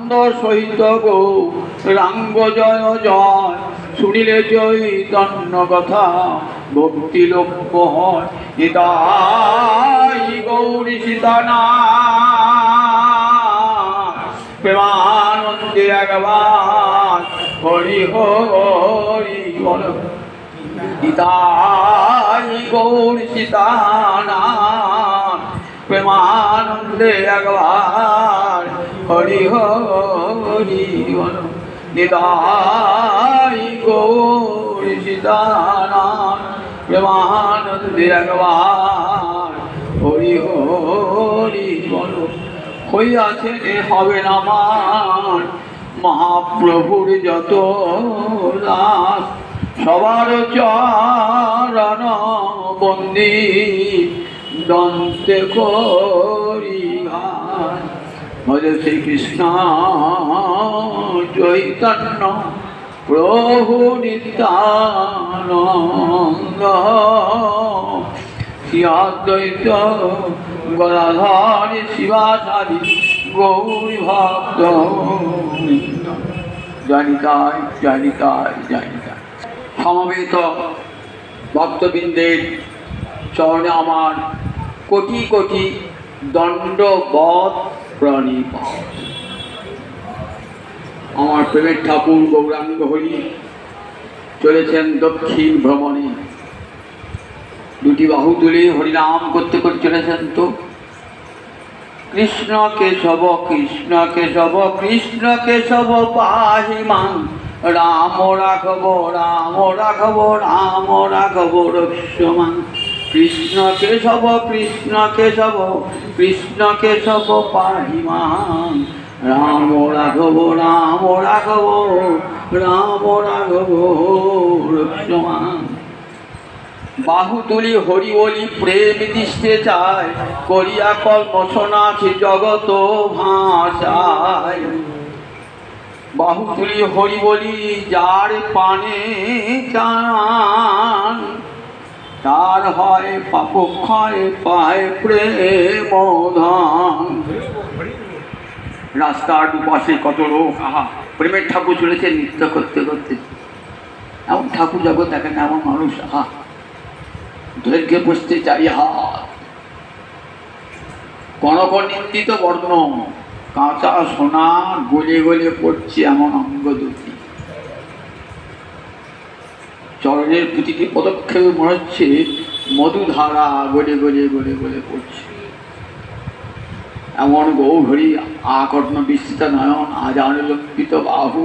আনন্দ সহিত গৌরাঙ্গ জয় জয়, শুনিলে চৈতন্য কথা ভক্তি লভ্য হয়। নিতাই গৌরী সীতানাথ, প্রেমানন্দে একবার হরি হরি বল। নিতাই গৌরী সীতানাথ, প্রেমানন্দে একবার হরি হরি বল। নিতাই গৌরী সীতানাথ, প্রেমানন্দে একবার হরি হরি বল। হইয়াছে হবে না আমার মহাপ্রভুর যত দাস, সবার চরণ বন্দি দন্তে করি ঘাস। ভজ শ্রীকৃষ্ণ চৈতন্য প্রভু নিত্যানন্দ, শ্রী অদ্বৈত গদাধর শিবাচারী গৌরী ভক্ত। জানিতাই জানিতাই জানিতাই। সমবেত ভক্তবৃন্দের চরণে আমার কোটি কোটি দণ্ডবৎ প্রণিপাত। আমার প্রেমের ঠাকুর গৌরাঙ্গ হরি চলেছেন দক্ষিণ ভ্রমণে। দুটি বাহু তুলে হরিনাম করতে করতে চলেছেন তো। কৃষ্ণ কেশব কৃষ্ণ কেশব কৃষ্ণ কেশব পাহি মাং, রাম রাঘব রাম রাঘব রাম রাঘব রক্ষমাং। কৃষ্ণ কেশব কৃষ্ণ কেশব কৃষ্ণ কেশব পাহি মাং, রাম রাঘব রাম রাঘব রাম রাঘব রক্ষমাং। বাহু তুলি হরি বলি প্রেম দিশতে চায়, করিয়া কল্পনাথ জগত ভাষায়। বাহু তুলি হরি বলি যার পানে চান, তার হয় পাপ ক্ষয় পায় প্রেম ধান। রাস্তার দুপাশে কত লোক, আহা প্রেমের ঠাকুর চলেছে নৃত্য করতে করতে। এমন ঠাকুর জগৎ দেখেন, এমন মানুষ, আহা দৈর্ঘ্যে বসতে চারি হাত, কনক নিন্দিত বর্ণ, কাঁচা সোনা গলে গলে পড়ছে এমন অঙ্গ দুটি। চরণের প্রতিটি পদক্ষেপে মনে হচ্ছে মধুধারা গলে গলে গলে গলে পড়ছে। এমন গৌহরি আকর্ণ বিস্তৃত নয়ন, আজানুলম্বিত বাহু,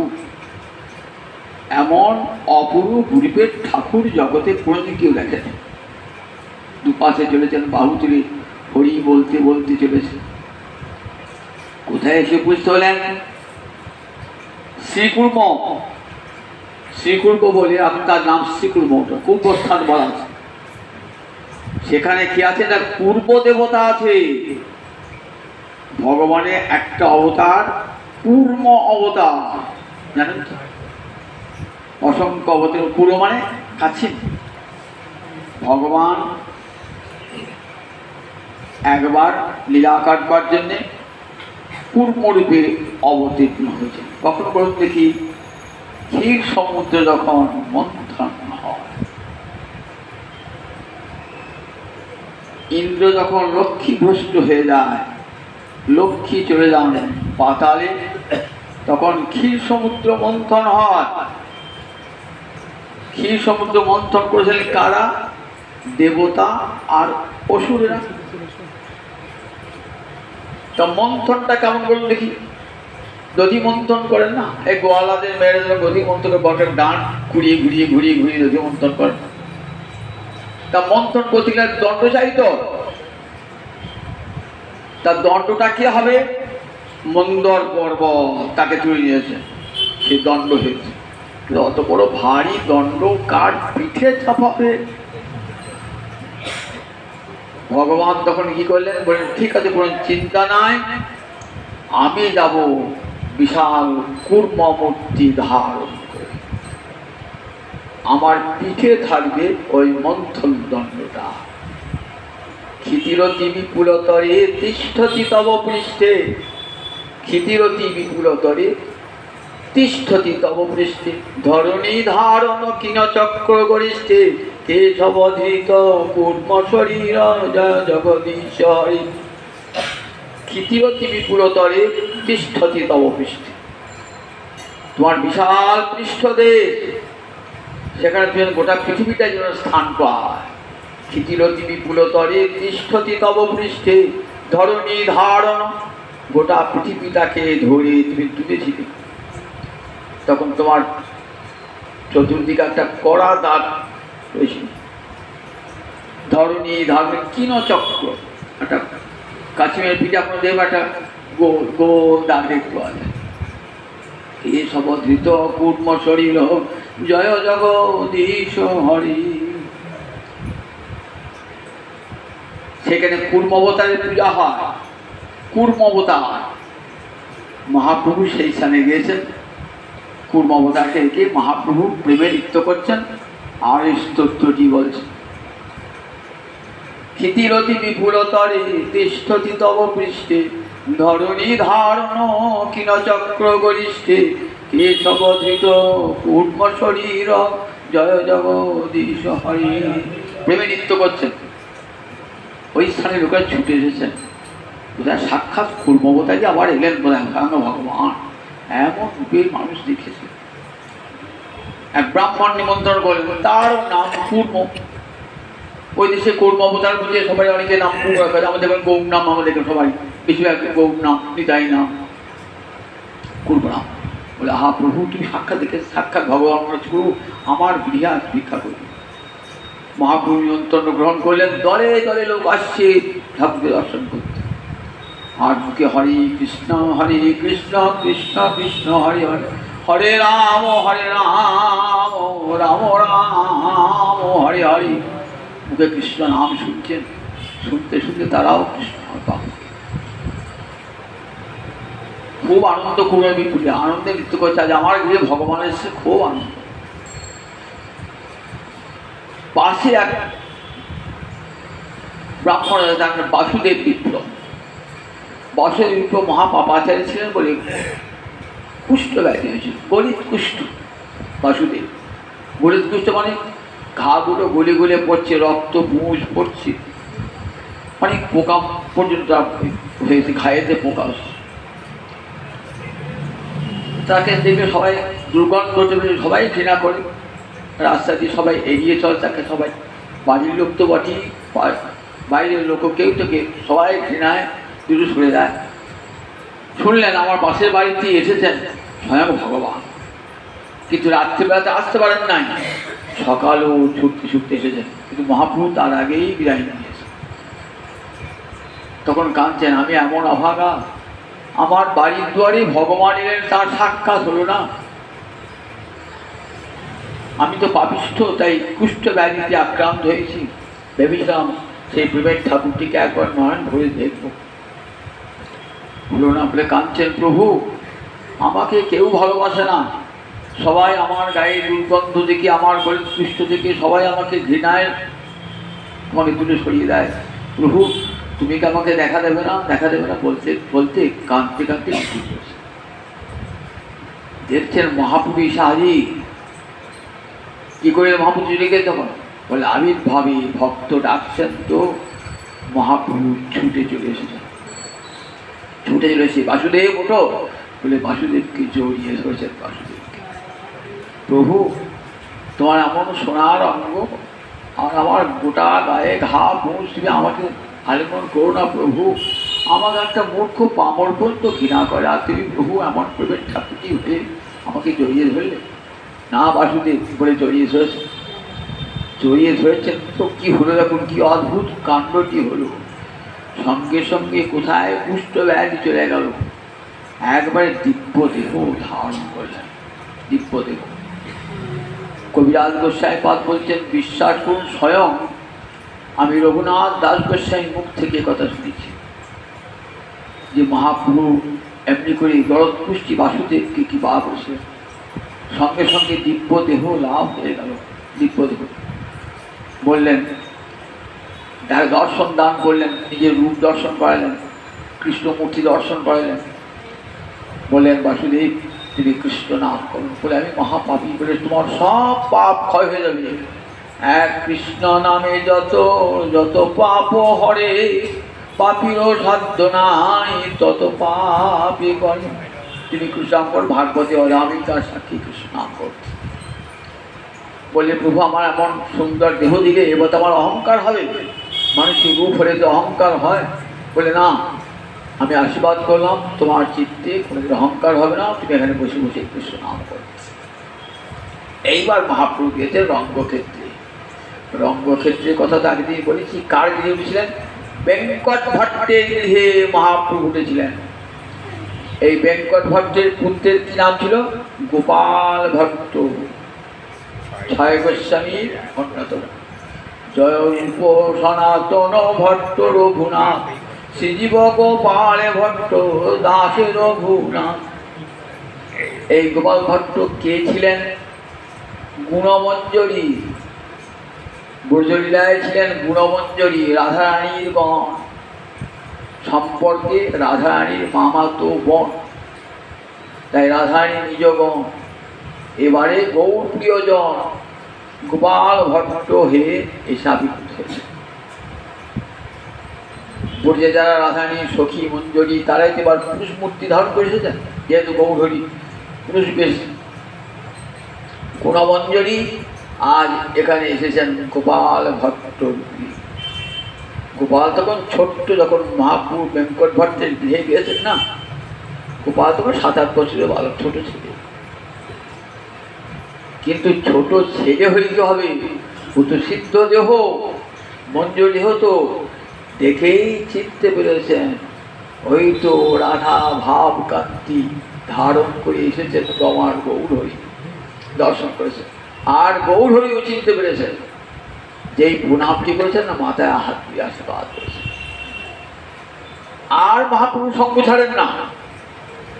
এমন অপূর্ব রূপের ঠাকুর জগতে কোনোদিন কেউ দেখেন। দুপাশে চলেছেন বাহু তুলে হরি বলতে বলতে চলেছে। কোথায় এসে বুঝতে হলেন? শ্রীকুর্ম। শ্রীকুর্ম বলে আপনার নাম শ্রীকুর্ম, কুর্মস্থান বলা আছে। সেখানে কি আছে না, পূর্ব দেবতা আছে। ভগবানের একটা অবতার কুর্ম অবতার, জানেন তো? অসংখ্য অবতার, পূর্ব মানে কাছে। ভগবান একবার লীলা কাটবার জন্যে কূর্মরূপে অবতীর্ণ হয়েছে। কখন বলুন দেখি? ক্ষীর সমুদ্র যখন মন্থন হয়, ইন্দ্র যখন লক্ষ্মীভ্রষ্ট হয়ে যায়, লক্ষ্মী চলে যান পাতালে, তখন ক্ষীর সমুদ্র মন্থন হয়। ক্ষীর সমুদ্র মন্থন করেছিলেন কারা? দেবতা আর অসুরেরা। তা মন্থনটা কেমন বলুন দেখি? দধি মন্থন করেন না, এই গোয়ালাদের মেয়েরা দধি মন্থন করে, বটের ডান ঘুরিয়ে ঘুরিয়ে ঘুরিয়ে ঘুরিয়ে দধি মন্থন করেন। তা মন্থন করতে গেলে দণ্ড চাই তো। তার দণ্ডটা কি হবে? মন্দর পর্বত তাকে তুলে নিয়েছে, সে দণ্ড হয়েছে। অত বড় ভারী দণ্ড কার পিঠে চাপাবে? ভগবান তখন কি করলেন? বলেন ঠিক আছে, কোনো চিন্তা নাই, আমি যাব বিশাল কূর্ম মূর্তি ধারণ করে, আমার পিঠে থাকবে ওই মন্থন দণ্ডটা। ক্ষিতিরতি বিপুলতরে তিষ্ঠতি তব পৃষ্ঠে, ক্ষিতিরতি বিপুলতরে তিষ্ঠতি তব পৃষ্ঠে ধরণী ধারণ কিনচক্র গরিষ্ঠে কেশবধৃত কূর্ম শরীর জয় জগদীশ হরি। ক্ষিতিরতি বিপুলতরে তিষ্ঠতি তব পৃষ্ঠে, তোমার বিশাল পৃষ্ঠদেশ, সেখানে তুমি গোটা পৃথিবীটা যেন স্থান পায়। ক্ষিতিরতি বিপুলতরে তিষ্ঠতি তব পৃষ্ঠে ধরণী ধারণ, গোটা পৃথিবীটাকে ধরে তুমি তুলেছিলে। তখন তোমার চতুর্দিকে একটা কড়া দাগ রয়েছিল। ধরণী ধারণ কিন চক্র, একটা কাশ্মীরের পিঠে আপনার দেব একটা গোল গোল দাগ দেখতে পাওয়া যায়। এ সব ধৃত কূর্ম শরীর জয় জগদীশ হরি। সেখানে কূর্ম অবতারের পূজা হয়। কূর্ম অবতার মহাপ্রভু সেই স্থানে গিয়েছেন। কূর্ম অবতারকে রেখে মহাপ্রভু প্রেমে লিপ্ত করছেন আর এই স্তোত্রটি বলছেন। ক্ষিতিরতি বিপুলতরে তিষ্ঠতি তব পৃষ্ঠে ধরণী ধারণ কিনচক্র গরিষ্ঠে কেশবধৃত কূর্ম শরীর জয় জগদীশ হরি। প্রেমে নৃত্য করছেন। ওই স্থানে লোকেরা ছুটে এসেছেন, বোধহয় সাক্ষাৎ কূর্ম অবতারই আবার এলেন বোধহয় ভগবান, এমন রূপের মানুষ দেখেছে। এক ব্রাহ্মণ নিমন্ত্রণ করলেন, তার নাম কূর্ম। ওই দেশে কূর্ম অবতার বুঝে সবাই অনেকে নাম রাখে। আমাদের গৌর নাম, আমাদের সবাই বেশিরভাগ গৌর নাম, নিতাই নাম, কূর্ম নাম। বলে, হা প্রভু তুমি সাক্ষাৎ দেখে, সাক্ষাৎ ভগবান প্রভু, আমার গৃহে ভিক্ষা করবে। মহাপ্রভু নিমন্ত্রণ গ্রহণ করলেন। দলে দলে লোক আসছে ঠাকুরকে দর্শন করতে। আর মুখে হরে কৃষ্ণ কৃষ্ণ কৃষ্ণ হরে হরে, হরে রাম রাম রাম হরে হরে। মুখে কৃষ্ণ নাম শুনছেন। শুনতে শুনতে তারাও কৃষ্ণ পাবে। খুব আনন্দ করে বিপুলে আনন্দে নৃত্য করছে। আজ আমার গৃহে ভগবান এসছে, খুব আনন্দ। পাশে এক ব্রাহ্মণ বাসুদেব বিপ্লব। বাসুদেব বিপ্লব মহাপাপাচারী ছিলেন বলে কুষ্ঠ ব্যাধি হয়েছিল, গলিত কুষ্ঠ। বাসুদেব গলিত কুষ্ঠ মানে ঘাগুলো গলে গলে পড়ছে, রক্ত পুঁজ পড়ছে, অনেক পোকা পর্যন্ত হয়েছে, ঘায়েতে পোকা। তাকে দেখে সবাই দুর্গন্ধ, সবাই ঘৃণা করে, রাস্তা দিয়ে সবাই এগিয়ে চলে তাকে। সবাই বাড়ির লোক তো বটেই, বাইরের লোক কেউ তো কেউ সবাই ঘৃণায় দুটো সরে যায়। শুনলেন আমার পাশের বাড়িতে এসেছেন স্বয়ং ভগবান, কিন্তু রাত্রিবেলাতে আসতে পারেন নাই, সকালও ছুটতে ছুটতে এসেছেন, কিন্তু মহাপ্রভু তার আগেই বিদায় নিয়েছে। তখন কাঁদছেন, আমি এমন অভাগা, আমার বাড়ির দুয়ারে ভগবান এলেন, তার সাক্ষাৎ হলো না। আমি তো পাপিষ্ঠ, তাই কুষ্ঠ ব্যাধিতে আক্রান্ত হয়েছি। ভেবেছিলাম সেই প্রেমের ঠাকুরটিকে একবার নয়ন ভরে দেখব, হলো না বলে কাঁদছেন। প্রভু আমাকে কেউ ভালোবাসে না, সবাই আমার গায়ে দুর্গন্ধ দেখে, আমার গলিত কুষ্ঠ থেকে সবাই আমাকে ঘৃণায় আমাকে দূরে সরিয়ে দেয়। প্রভু তুমি কি আমাকে দেখা দেবে না, দেখা দেবে না বলতে বলতে কাঁদতে কাঁদতে দেখছেন মহাপ্রভু সাহায্যে। কি করে মহাপ্রভু রেখে তখন বলে, আবির্ভাবে ভক্ত ডাকছেন তো মহাপ্রভু ছুটে চলে এসেছেন। ছুটে চলে এসে বাসুদেব ওঠো বলে বাসুদেবকে জড়িয়ে ধরেছেন। বাসুদেবকে, প্রভু তোমার এমন সোনার অঙ্গ আর আমার গোটা গায়ে ঘা মুখ, তুমি আমাকে আলিঙ্গন করো না প্রভু। আমাকে একটা মূর্খ পামর পর্যন্ত ঘৃণা করে, আর তুমি প্রভু এমন প্রেমের ঠাকুরটি হয়ে আমাকে জড়িয়ে ধরলে। না বাসুদেব বলে জড়িয়ে ধরেছেন। জড়িয়ে ধরেছেন তো কি হলো দেখুন, কি অদ্ভুত কাণ্ডটি হলো। সঙ্গে সঙ্গে কোথায় কুষ্ঠ ব্যাধি চলে গেল, একবারে দিব্য দেহ ধারণ করলেন। দিব্য দেহ। কবিরাজ গোস্বামী পাদ বলছেন, বিশ্বাস করুন স্বয়ং আমি রঘুনাথ দাস গোস্বামী মুখ থেকে কথা শুনেছি যে মহাপ্রভু এমনি করে গরদ পুষ্টি বাসুদেবকে কি বা বসে, সঙ্গে সঙ্গে দিব্য দেহ লাভ হয়ে গেল। দিব্য দেহ বললেন, দর্শন দান করলেন, নিজের রূপ দর্শন করালেন, কৃষ্ণমূর্তি দর্শন করালেন। বললেন বাসুদেব তুমি কৃষ্ণ নাম করুন। বলে আমি মহাপাপী, বলে তোমার সব পাপ ক্ষয় হয়ে যাবে। এক কৃষ্ণ নামে যত যত পাপ হরে, পাপীরও সাধ্য নাই তত পাপই করে। তিনি কৃষ্ণ নাম কর, ভাগবতে অনামিকার সাক্ষী কৃষ্ণ নাম করতে। বললে প্রভু আমার এমন সুন্দর দেহ দিলে এবার তো আমার অহংকার হবে, মানুষের রূপ হলে তো অহংকার হয়। বলে না, আমি আশীর্বাদ করলাম তোমার চিত্তে কোনোদিন অহংকার হবে না, তুমি এখানে বসে বসে কৃষ্ণ নাম করো। এইবার মহাপ্রভু গিয়েছে রঙ্গক্ষেত্রে। রঙ্গক্ষেত্রের কথা তো আগে দিয়ে বলেছি। কার গৃহে উঠেছিলেন? বেঙ্কট ভট্টের গৃহে মহাপ্রভু উঠেছিলেন। এই বেঙ্কট ভট্টের পুত্রের কি নাম ছিল? গোপাল ভট্ট, ছয় গোস্বামীর অন্যতম। জয় রূপ সনাতন ভট্ট রঘুনাথ, শ্রীজীব গোপাল ভট্ট দাসে রঘুনাথ। এই গোপাল ভট্ট কে ছিলেন? গুণমঞ্জরী, ব্রজলীলায় ছিলেন গুণমঞ্জরী, রাধারানীর গণ সম্পর্কে রাধারানীর মামাতো বোন, তাই রাধারানীর নিজ গণ। এবারে গৌর প্রিয়জন গোপাল ভট্ট হে এসাবিত হয়েছে। ব্রজে যারা রাধারানীর সখী মঞ্জরী তারাই তো এবার পুরুষ মূর্তি ধারণ করে এসেছেন, যেহেতু গৌরহরি পুরুষ বেশ। গুণমঞ্জরী আজ এখানে এসেছেন গোপাল ভট্ট। গোপাল তখন ছোট্ট, যখন মহাপ্রভু বেঙ্কট ভট্টের গৃহে গিয়েছেন না, গোপাল তখন 7-8 বছরের বালক, ছোট ছেলে। কিন্তু ছোট ছেলে হইতে হবে, ও তো সিদ্ধ দেহ, মঞ্জুর দেহ, তো দেখেই চিনতে পেরেছেন ওই তো রাধা ভাব কান্তি ধারণ করে এসেছেন তোমার গৌরহরি, দর্শন করেছেন। আর গৌরহরিও চিনতে পেরেছেন, যেই প্রণামটি করেছেন না, মাথায় হাত দিয়ে আশীর্বাদ করেছেন। আর মহাপ্রভু সঙ্গ ছাড়েন না।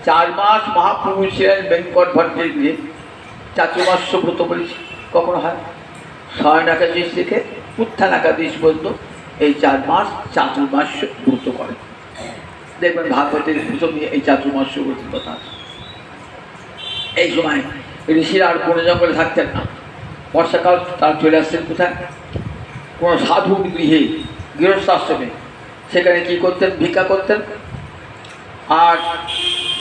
4 মাস মহাপ্রভু ছিলেন বেঙ্কট ভট্টের গৃহে। চাতুর্মাস্য ব্রত বলেছি কখনো হয়, শয়ন একাদশ থেকে উত্থান একাদশ পর্যন্ত এই 4 মাস চাতুর্মাস্য ব্রত করেন। দেখবেন ভাগবতের প্রথমে এই চাতুর্মাস্য ব্রতের কথা আছে। এই সময় ঋষিরা আর বনে জঙ্গলে থাকতেন না। বর্ষাকাল তারা চলে আসতেন কোথায়? কোনো সাধুর গৃহে, গৃহস্থাশ্রমে। সেখানে কি করতেন? ভিক্ষা করতেন। আর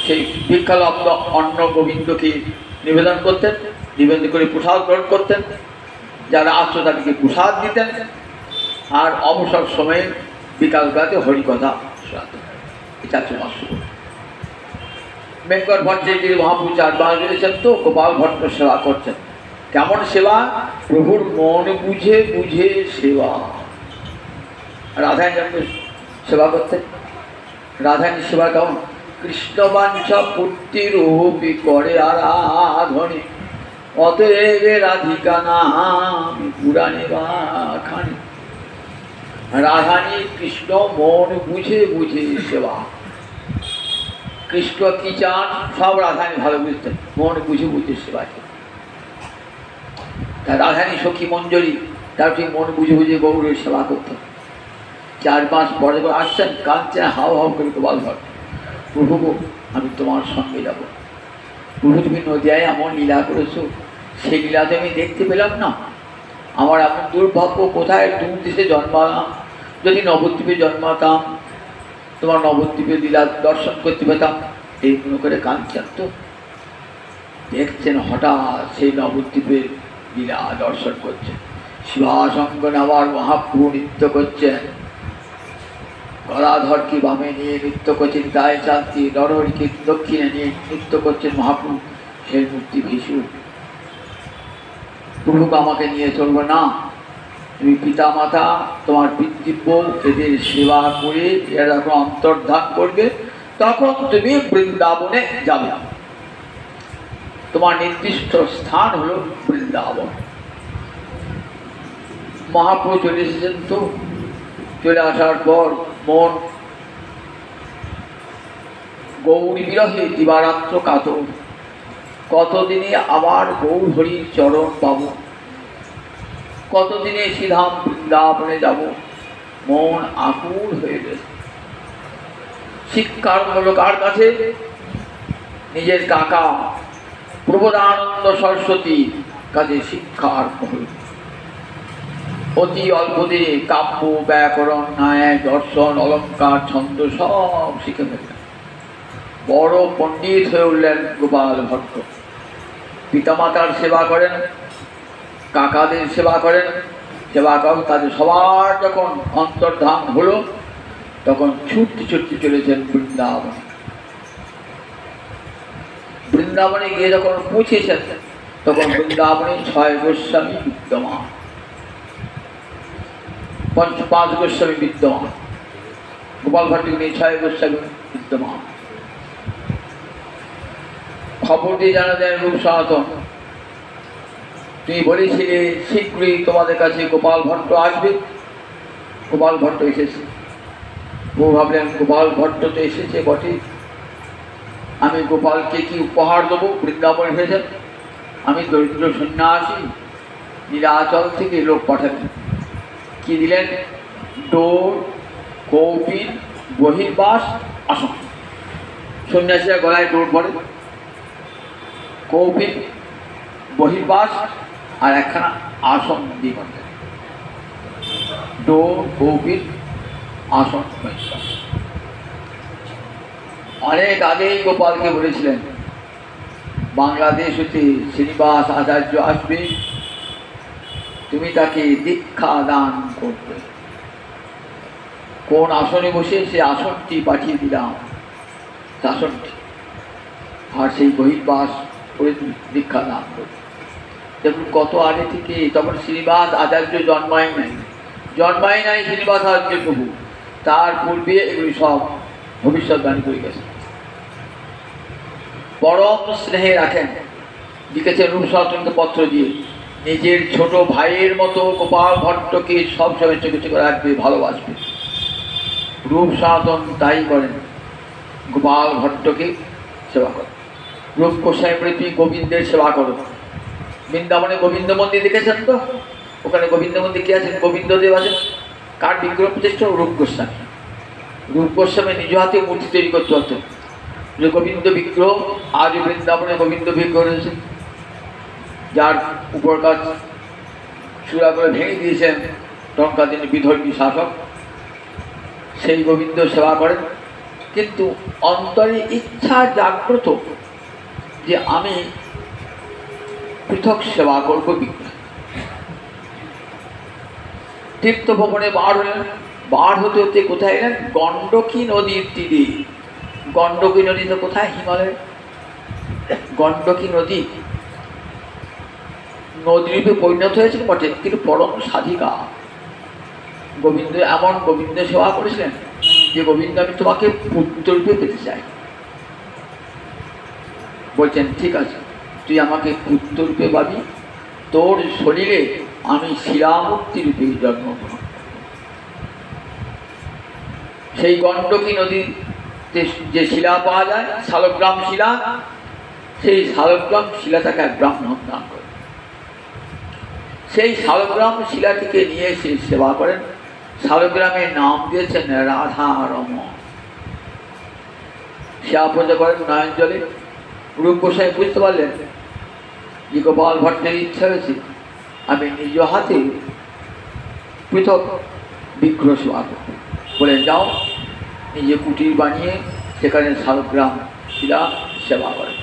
সেই ভিক্ষালব্ধ অন্ন গোবিন্দকে নিবেদন করতেন, নিবেদন করে প্রসাদ গ্রহণ করতেন। যারা আসতো তাদেরকে প্রসাদ দিতেন। আর অবসর সময়ে বিকালবেলাতে হরিকথা শোনাতেন। এই চাতুর্মাস বেঙ্কট ভট্টের গিয়ে মহাপ্রভু 4 মাস রয়েছেন, তো গোপাল ভট্ট সেবা করছেন। কেমন সেবা? প্রভুর মন বুঝে বুঝে সেবা। রাধারানী সেবা করতেন। রাধারানীর সেবা কেমন? কৃষ্ণ বাঞ্ছা পূর্তির রূপী করে আরাধনে, অতএব রাধিকা নাম পুরাণে বাখানে। রাধারানী কৃষ্ণ মন বুঝে বুঝে সেবা। কৃষ্ণ কি চান সব রাধারানী ভালো বুঝতেন, মন বুঝে বুঝে সেবা। তা রাধারানী সখী মঞ্জরী তার ঠিক মন বুঝে বুঝে গৌরের সেবা করতেন। 4 মাস পরে আসছেন, কাঁদছেন হাও হাও করে গোপাল ভট্ট, প্রভু আমি তোমার সঙ্গে যাব। প্রভু তুমি নদিয়ায় এমন লীলা করেছো, সেই লীলাতে আমি দেখতে পেলাম না। আমার এমন দুর্ভাগ্য, কোথায় দূর দেশে জন্মালাম, যদি নবদ্বীপে জন্মাতাম তোমার নবদ্বীপের লীলা দর্শন করতে পেতাম। এই মনে করে কাঁদছেন। তো দেখছেন হঠাৎ সেই নবদ্বীপের লীলা দর্শন করছেন। শিবাসঙ্গন আবার মহাপ্রভু নৃত্য করছেন। গলাধরকে বামে নিয়ে নৃত্য করছেন, গায়ে চাঁদকে নরহরিকে দক্ষিণে নিয়ে নৃত্য করছেন মহাপ্রভু। সেই মূর্তি ভীষু। প্রভুকে আমাকে নিয়ে চলবে না, তুমি পিতা মাতা তোমার পিতৃব্য এদের সেবা করে এরা যখন অন্তর্ধান করবে তখন তুমি বৃন্দাবনে যাবে। তোমার নির্দিষ্ট স্থান হলো বৃন্দাবন। মহাপ্রভু চলে এসেছেন। তো চলে আসার পর মন গৌরী বিরহে দিবারাত্র কাতর। কতদিনে আবার গৌর হরির চরণ পাব, কতদিনে শ্রীধাম বৃন্দাবনে যাব। মন আকুল হয়ে গেছে। শিক্ষার হলো কার কাছে? নিজের কাকা প্রবোধানন্দ সরস্বতী কাজে শিক্ষার মহল। অতি অল্প দিনে কাব্য, ব্যাকরণ, ন্যায়, দর্শন, অলঙ্কার, ছন্দ সব শিখে ফেললেন। বড় পণ্ডিত হয়ে উঠলেন গোপাল ভট্ট। পিতামাতার সেবা করেন, কাকাদের সেবা করেন, সেবা করেন। তাদের সবার যখন অন্তর্ধান হলো তখন ছুটতে ছুটতে চলেছেন বৃন্দাবনে। বৃন্দাবনে গিয়ে যখন পৌঁছেছেন তখন বৃন্দাবনে 6 গোস্বামী বিদ্যমান, 5 গোস্বামী বিদ্যমান। গোপাল ভট্টকে নিয়ে 6 গোস্বামী বিদ্যমান। খবর দিয়ে জানা দেন রূপ সনাতন, তুমি বলেছিলে শীঘ্রই তোমাদের কাছে গোপাল ভট্ট আসবে। গোপাল ভট্ট এসেছে। ও ভাবলেন গোপাল ভট্ট তো এসেছে বটে, আমি গোপালকে কি উপহার দেবো? বৃন্দাবনে এসেছেন, আমি দরিদ্র সন্ন্যাসী, নীলাচল থেকে লোক পাঠালেন। কি দিলেন? ডোর, কৌপিন, বহির্বাস, আসন। সন্ন্যাসীরা গলায় ডোর পড়ে, কৌপিন, বহির্বাস আর একখানা আসন দিয়ে করতেন। ডোর, কৌপিন, আসন, বহির্বাস। অনেক আগেই গোপালকে বলেছিলেন বাংলাদেশ হতে শ্রীনিবাস আচার্য আসবে, তুমি তাকে দীক্ষা দান করবে। কোন আসনে বসে সে আসনটি পাঠিয়ে দিলাম, আসনটি, আর সেই বহির্বাস করে দীক্ষা দান করবে। দেখুন কত আগে থেকে, তখন শ্রীনিবাস আচার্য জন্মায় নাই শ্রীনিবাস আচার্য প্রভু, তার পূর্বে এগুলি সব ভবিষ্যৎবাণী করে গেছে। পরম স্নেহে রাখেন, লিখেছেন রূপ সনাতনকে পত্র দিয়ে, নিজের ছোট ভাইয়ের মতো গোপাল ভট্টকে সবসময় চোখে চোখে রাখবে, ভালোবাসবে। রূপ সনাতন তাই করেন, গোপাল ভট্টকে সেবা করেন। রূপ গোসাই প্রীতি গোবিন্দের সেবা করো। বৃন্দাবনে গোবিন্দ মন্দির দেখেছেন তো? ওখানে গোবিন্দ মন্দির কে আছেন? গোবিন্দদেব আছেন। কার বিগ্রহ প্রতিষ্ঠা? রূপ গোস্বামী। রূপ গোস্বামী নিজ হাতে মূর্তি তৈরি করতে হতেন। যে গোবিন্দ বিগ্রহ আজ বৃন্দাবনে গোবিন্দ বিগ্রহ রয়েছে, যার উপর কাজ চূড়া করে ভেঙে দিয়েছেন টঙ্কাদিনী বিধর্মী শাসক, সেই গোবিন্দ সেবা করেন। কিন্তু অন্তরে ইচ্ছা জাগ্রত যে আমি পৃথক সেবা করব বিগ্রহ। তীর্থভবনে বার হলেন, বার হতে হতে কোথায় এলেন? গণ্ডকী নদীর তীরে। গণ্ডকী নদী তো কোথায়? হিমালয়। গণ্ডকী নদী নদীরূপে পরিণত হয়েছিল বটে, কিন্তু পরম সাধিকা। গোবিন্দ এমন গোবিন্দ সেবা করেছিলেন যে গোবিন্দ আমি তোমাকে পুত্ররূপে পেতে চাই। বলছেন ঠিক আছে, তুই আমাকে পুত্ররূপে পাবি, তোর শরীরে আমি শিলামূর্তি রূপে জন্মগ্রহণ। সেই গণ্ডকী নদীতে যে শিলা পাওয়া যায়, শালগ্রাম শিলা, সেই শালগ্রাম শিলাটাকে এক ব্রাহ্মণ দান করে। সেই শালগ্রাম শিলাটিকে নিয়ে এসে সেবা করেন। শালগ্রামের নাম দিয়েছেন রাধা রমণ। সেবা পূজা করেন নয়ন জলে। রূপ গোসাই বুঝতে পারলেন যে গোপাল ভট্টের ইচ্ছা হয়েছে আমি নিজ হাতে পৃথক বিগ্রহ সেবা করব। বলেন যাও, নিজে কুটির বানিয়ে সেখানে শালগ্রাম শিলা সেবা করেন।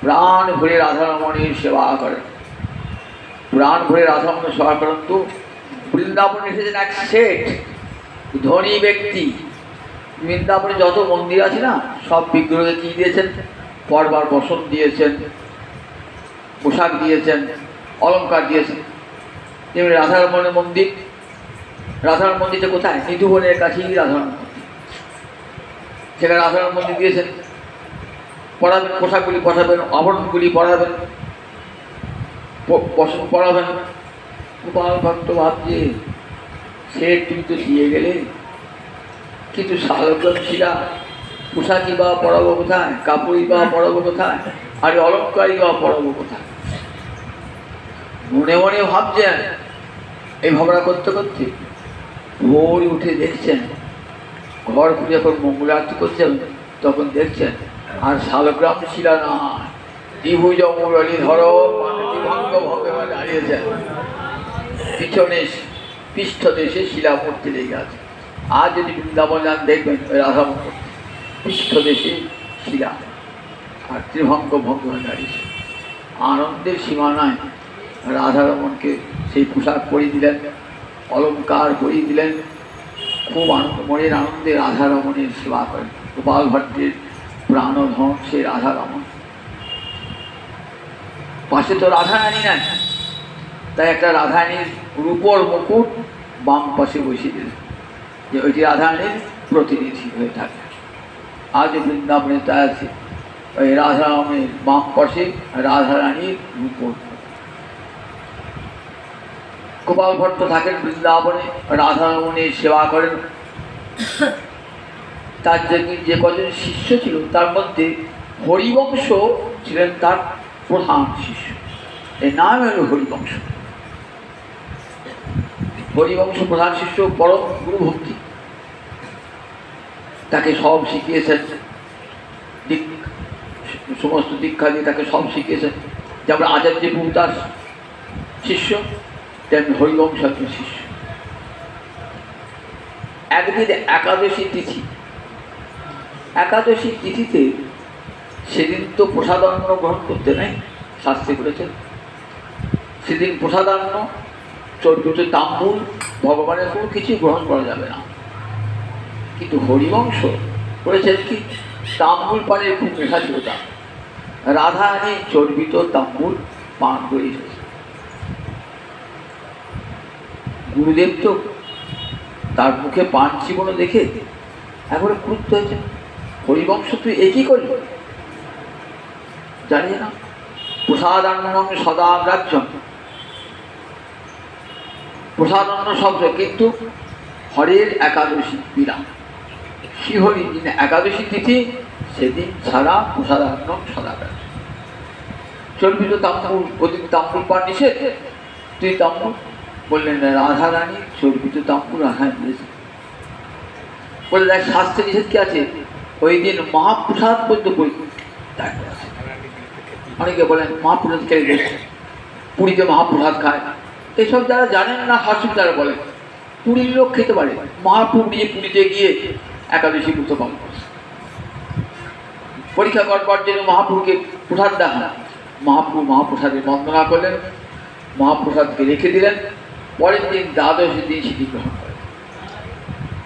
প্রাণ ভরে রাধারমণের সেবা করেন, প্রাণ ভরে রাধারমণের সেবা করেন। তো বৃন্দাবনে এসেছেন এক শেঠ, ধনী ব্যক্তি। বৃন্দাবনে যত মন্দির আছে না, সব বিগ্রহকে কী দিয়েছেন? পরবার বসন দিয়েছেন, পোশাক দিয়েছেন, অলঙ্কার দিয়েছেন। তেমনি রাধারমণের মন্দির, রাধারমণ মন্দিরটা কোথায়? নিধুবনের কাছেই রাধারমণ মন্দির। সেখানে রাধারমণ মন্দির দিয়েছেন, পড়াবেন, পোশাকগুলি পড়াবেন, আভরণগুলি পড়াবেন, বসন পড়াবেন। গোপাল ভট্ট ভাবছে সে তুমি তো দিয়ে গেলে, কিন্তু শালগ্রাম শিলা পোশাকই বা পড়াবো কোথায়? কাপড়ই বা পড়াবো কোথায়? আর অলঙ্কারই বা পড়াবো কোথায়? মনে মনে ভাবছেন। এই ভাবনা করতে করতে ভোর উঠে দেখছেন, ঘর খুলে যখন মঙ্গল আরতি করছেন তখন দেখছেন আর শালগ্রাম শিলা না, ত্রিভুজ মুরলী ধর ভঙ্গ ভঙ্গে দাঁড়িয়েছেন। পিছনে পৃষ্ঠদেশে শিলামূর্তি লেগে আছে। আজ যদি বৃন্দাবন যান দেখবেন ওই রাধামূর্তি পৃষ্ঠদেশে শিলা আর ত্রিভঙ্গ ভঙ্গ হয়ে দাঁড়িয়েছে। আনন্দের সীমা নয়। রাধারমণকে সেই পোশাক পরিয়ে দিলেন, অলঙ্কার পরিয়ে দিলেন, খুব আনন্দ, মনের আনন্দে রাধারমণের সেবা করেন। গোপাল ভট্টের প্রাণধন সে রাধারমণ। পাশে তো রাধারানী নাই, তাই একটা রাধারানীর রূপর মুকুট বাম পাশে বসিয়ে দিলেন, যে ওইটি রাধারানীর প্রতিনিধি হয়ে থাকে। আজ বৃন্দাবনে তাই আছে, ওই রাধারমণের বাম পাশে রাধারানীর রূপর। গোপাল ভট্ট থাকেন বৃন্দাবনে, রাধারমণের সেবা করেন। তার যে কজন শিষ্য ছিল তার মধ্যে হরিবংশ ছিলেন তার প্রধান শিষ্য। এর নাম হল হরিবংশ। হরিবংশ প্রধান শিষ্য, পরম গুরু ভক্তি, তাকে সব শিখিয়েছেন, সমস্ত দীক্ষা দিয়ে তাকে সব শিখিয়েছেন। যেমন আচার্য প্রভু তার শিষ্য, তেমনি হরিবংশ একজন শিষ্য। একদিন একাদশী তিথি, একাদশী তিথিতে সেদিন তো প্রসাদান্ন গ্রহণ করতে নেই, শাস্ত্রে করেছেন। সেদিন প্রসাদান্ন, চর্বিত তাম্বুল, ভগবানের কোনো কিছুই গ্রহণ করা যাবে না। কিন্তু হরিবংশ করেছেন কি, তাম্বুল পানের খুব নেশা ছিল তার। রাধারানী চর্বিত তাম্বুল পান করে এসেছে। গুরুদেব তো তার মুখে পান চিবনো দেখে একবারে ক্রুদ্ধ হয়েছে। হরিবংশ তুই একই করলি, জানি না প্রসাদান্ন সদা গ্রাহ্যম, প্রসাদান্ন শব্দ কিন্তু হরের একাদশী বিরাম। শ্রীহরি দিন একাদশী তিথি, সেদিন ছাড়া প্রসাদান্ন সদা গ্রাহ্য। চর্বিত তাম্বুল, ওদিন তাম্বুল পান নিষেধ, তুই তাম্বুল বললেন রাধারানী চর্বিত তাম্বুল রাধা নিয়েছে। বলে দেখ শাস্ত্রে নিষেধ কি আছে, ওই দিন মহাপ্রসাদ পর্যন্ত পরিত্যাগ আছে। অনেকে বলেন মহাপ্রসাদ খেয়ে গেছে, পুরীতে মহাপ্রসাদ খায়। এইসব যারা জানেন না হাসিব তারা বলেন পুরীর লোক খেতে পারে। মহাপ্রভু নিয়ে পুরীতে গিয়ে একাদশী ব্রত পালন করছে। পরীক্ষা করবার জন্য মহাপ্রভুকে প্রসাদ দেখা, মহাপ্রভু মহাপ্রসাদের বন্দনা করলেন, মহাপ্রসাদকে রেখে দিলেন। পরের দিন দ্বাদশী দিন সেটি গ্রহণ করেন।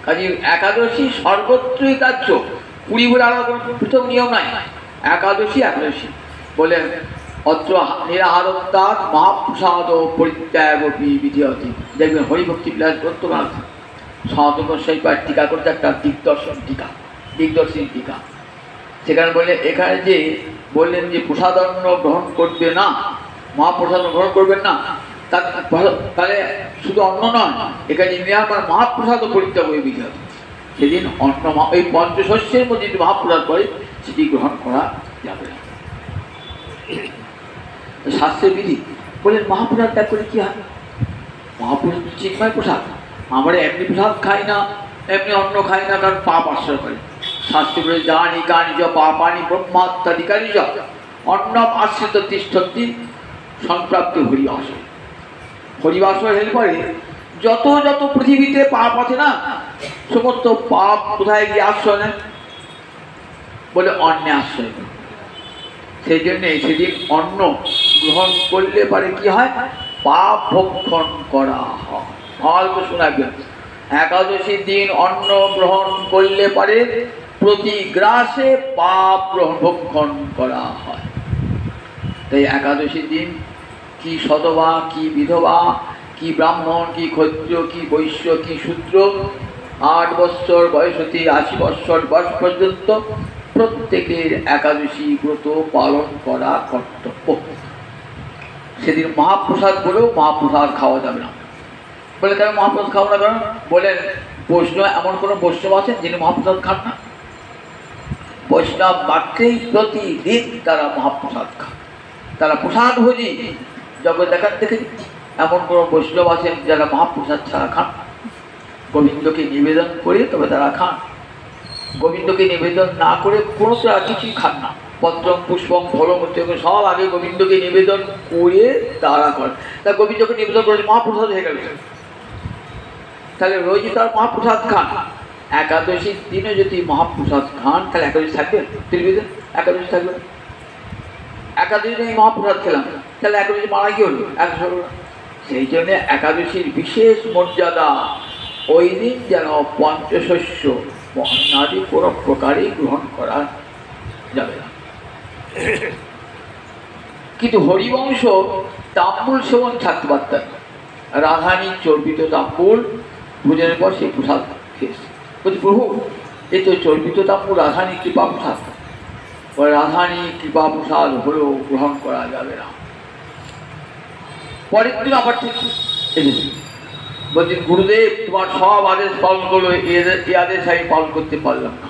কাজে একাদশী সর্বত্রই কার্য, পুরী বলে আলাদা কোনো পৃথক নিয়ম নাই। একাদশী একাদশী বলেন অত্র নিরাহারত্বাৎ মহাপ্রসাদ পরিত্যাগ বিধিয়তি। দেখবেন হরিভক্তি বিলাস গ্রন্থনাথ সনাতন গোস্বামী টিকা করতে একটা দিগদর্শন টিকা, দিগদর্শী টিকা। সেখানে বললেন, এখানে যে বললেন যে প্রসাদান্ন গ্রহণ করবে না, মহাপ্রসাদ গ্রহণ করবেন না, তাহলে শুধু অন্ন নয়, এখানে নিরাহার মহাপ্রসাদও পরিত্যাগ হয়ে বিধিয়তি। সেদিন অন্ন, এই পঞ্চশস্যের মধ্যে যদি মহাপ্রসাদ করে সেটি গ্রহণ করা যাবে না। শাস্ত্রের বিধি বললেন মহাপ্রসাদ ত্যাগ করে কি হয়? মহাপ্রসাদ চিন্ময় প্রসাদ। আমরা এমনি প্রসাদ খাই না, এমনি অন্ন খাই না, কারণ পাপ আশ্রয় করে। শাস্ত্রে বলে জানি কানি জ পাপানি ব্রহ্মাত্মাধিকারী জ অন্নম আশ্রিত তিষ্ঠন্তি সম্প্রাপ্তি হরিবাস। হরিবাস হলে পরে যত যত পৃথিবীতে পাপ আছে না, সমস্ত পাপ কোথায় গিয়ে আশ্রয় নেয়? বলে অন্নে আশ্রয় নেয়। সেই জন্যে সেদিন অন্ন গ্রহণ করলে পারে কি হয়? পাপ ভক্ষণ করা হয়। ভালো শোনাবেন, একাদশীর দিন অন্ন গ্রহণ করলে পারে প্রতি গ্রাসে পাপ ভক্ষণ করা হয়। তাই একাদশীর দিন কি সধবা, কি বিধবা, কি ব্রাহ্মণ, কি ক্ষত্রিয়, কি বৈশ্য, কি শূদ্র, 8 বৎসর বয়স হতে 80 বৎসর বয়স পর্যন্ত প্রত্যেকের একাদশী ব্রত পালন করা কর্তব্য। সেদিন মহাপ্রসাদ বলেও মহাপ্রসাদ খাওয়া যাবে না। বলে কেন মহাপ্রসাদ খাওয়া যাবে না? বলেন বৈষ্ণব, এমন কোনো বৈষ্ণব আছেন যিনি মহাপ্রসাদ খান না? বৈষ্ণব মাত্রেই প্রতিদিন তারা মহাপ্রসাদ খান, তারা প্রসাদ ভোজি। জগৎ দেখার দেখে এমন কোনো বৈষ্ণব আছেন যারা মহাপ্রসাদ ছাড়া খান, গোবিন্দকে নিবেদন করে তবে তারা খান। গোবিন্দকে নিবেদন না করে কোনো কিছুই খান না, পত্র পুষ্পম ফলম সব আগে গোবিন্দকে নিবেদন করে তারা করেন। তা গোবিন্দকে নিবেদন করে মহাপ্রসাদ হয়ে গেল, তাহলে রোজই তার মহাপ্রসাদ খান। একাদশীর দিনে যদি মহাপ্রসাদ খান তাহলে একাদশী থাকবে? ত্রিবেদন একাদশী থাকবে। একাদশী দিনে মহাপ্রসাদ খেলাম, তাহলে একাদশী মারা কি হলো? সেই জন্যে একাদশীর বিশেষ মর্যাদা, ওই দিন যেন পঞ্চশস্য বর্ণাদি কোনো প্রকারই গ্রহণ করা যাবে না। কিন্তু হরিবংশ তাম্বুল সেবন থাকতে পারতেন। রাধানী চর্বিত তাম্বুল ভোজনের পর সেই প্রসাদ খেয়েছে। বলছি প্রভু, এ তো চর্বিত তাম্বুল রাধানী কৃপা প্রসাদ, রাধানী কৃপা প্রসাদ হলেও গ্রহণ করা যাবে না। পরের দিন আবার ঠিক এসেছি, বলছি গুরুদেব তোমার সব আদেশ পালন করলো, এই আদেশ আমি পালন করতে পারলাম না,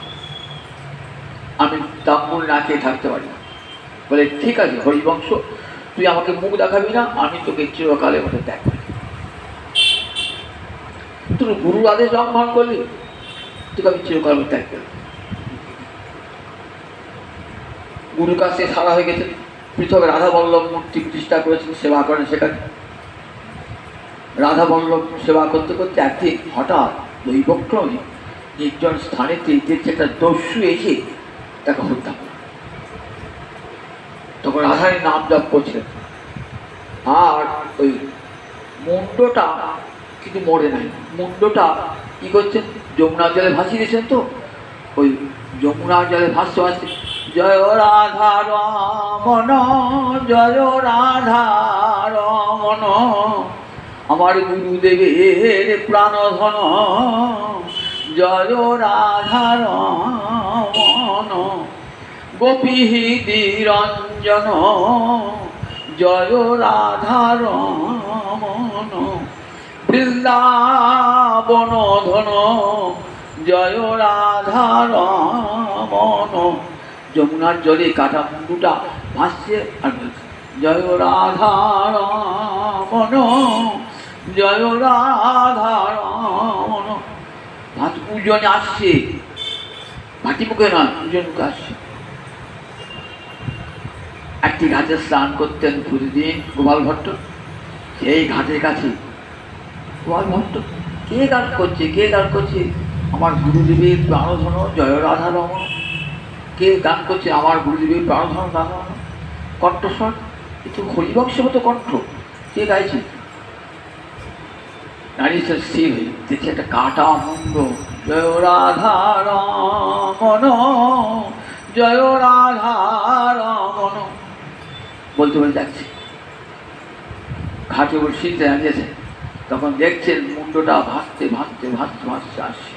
আমি তাম্বুল না খেয়ে থাকতে পারি না। বলে ঠিক আছে হরিবংশ, তুই আমাকে মুখ দেখাবি না, আমি তোকে চিরকালের মতো ত্যাগ করি। তুই গুরুর আদেশ লঙ্ঘন করলি, তোকে আমি চিরকালের মতো ত্যাগ করি। গুরুর কাছে সারা হয়ে গেছে, পৃথক রাধা বল্লভ মূর্তি প্রতিষ্ঠা করেছেন, সেবা করেন সেখানে। রাধা বল্লভ সেবা করতে করতে একদিন হঠাৎ দৈবক্রমে নির্জন স্থানে একটা দস্যু এসে তাকে হত্যা করে। তখন রাধারী নাম জপ করছিলেন, আর ওই মুন্ডটা কিন্তু মরে নাই, মুন্ডটা কি করছেন, যমুনার জলে ভাসিয়ে দিয়েছেন। তো ওই যমুনার জলে ভাসতে ভাসতে জয় রাধা রমন, জয় রাধা রমন, আমার গুরুদেবের প্রাণধন, জয় রাধা রমন, গোপী নিরঞ্জন, জয় রাধা রমন, বৃন্দাবন ধন, জয় রাধা রমন। যমুনার জলে কাটা মুন্ডুটা ভাসছে আর বলছে জয় রাধা রমন, জয় রাধা রমন। পূজনে আসছে, ভাটি মুখে নয়, পূজন মুখে আসছে। একটি ঘাটে স্নান করতেন প্রতিদিন গোপাল ভট্ট, সেই ঘাটের কাছে গোপাল ভট্ট কে গান করছে, কে গান করছে, আমার গুরুদেবের প্রাণধন জয় রাধা রমন। কে গান করছে, আমার গুরুদেবের প্রাণধন রাধা রমন। কণ্ঠস্বর একটু হরিবংশের মতো কণ্ঠ, কে গাইছে? নারী স্থির হয়ে দেখছে একটা কাটা মুন্ড, জয় রাধা রমন, জয় রাধা রমন বলতে বলে যাচ্ছে। ঘাটে উপর শীতে দাঁড়িয়েছে, তখন দেখছেন মুন্ডটা ভাসতে ভাসতে ভাসতে ভাসতে আসছে।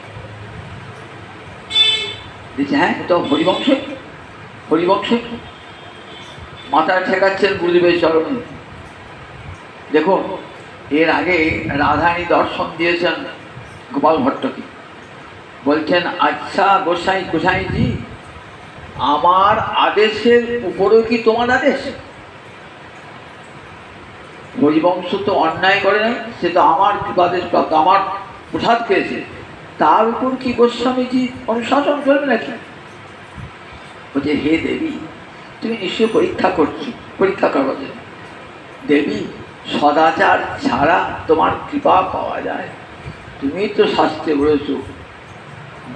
দেখছে হ্যাঁ তো হরিবংশ, হরিবংশ। মাথা ঠেকাচ্ছেন গুরুদেবের চরণে। দেখুন এর আগে রাধারানী দর্শন দিয়েছেন গোপাল ভট্টকে, বলছেন আচ্ছা গোসাই, গোসাইজি আমার আদেশের উপরেও কি তোমার আদেশ? হরিবংশ তো অন্যায় করে নাই, সে তো আমার কৃপাদেশ প্রাপ্ত, আমার প্রসাদ খেয়েছে, তার উপর কি গোস্বামীজি অনুশাসন করবে নাকি? বলছে হে দেবী, তুমি নিশ্চয় পরীক্ষা করছো, পরীক্ষা করবার জন্য। দেবী সদাচার ছাড়া তোমার কৃপা পাওয়া যায়, তুমি তো শাস্ত্রে বলেছ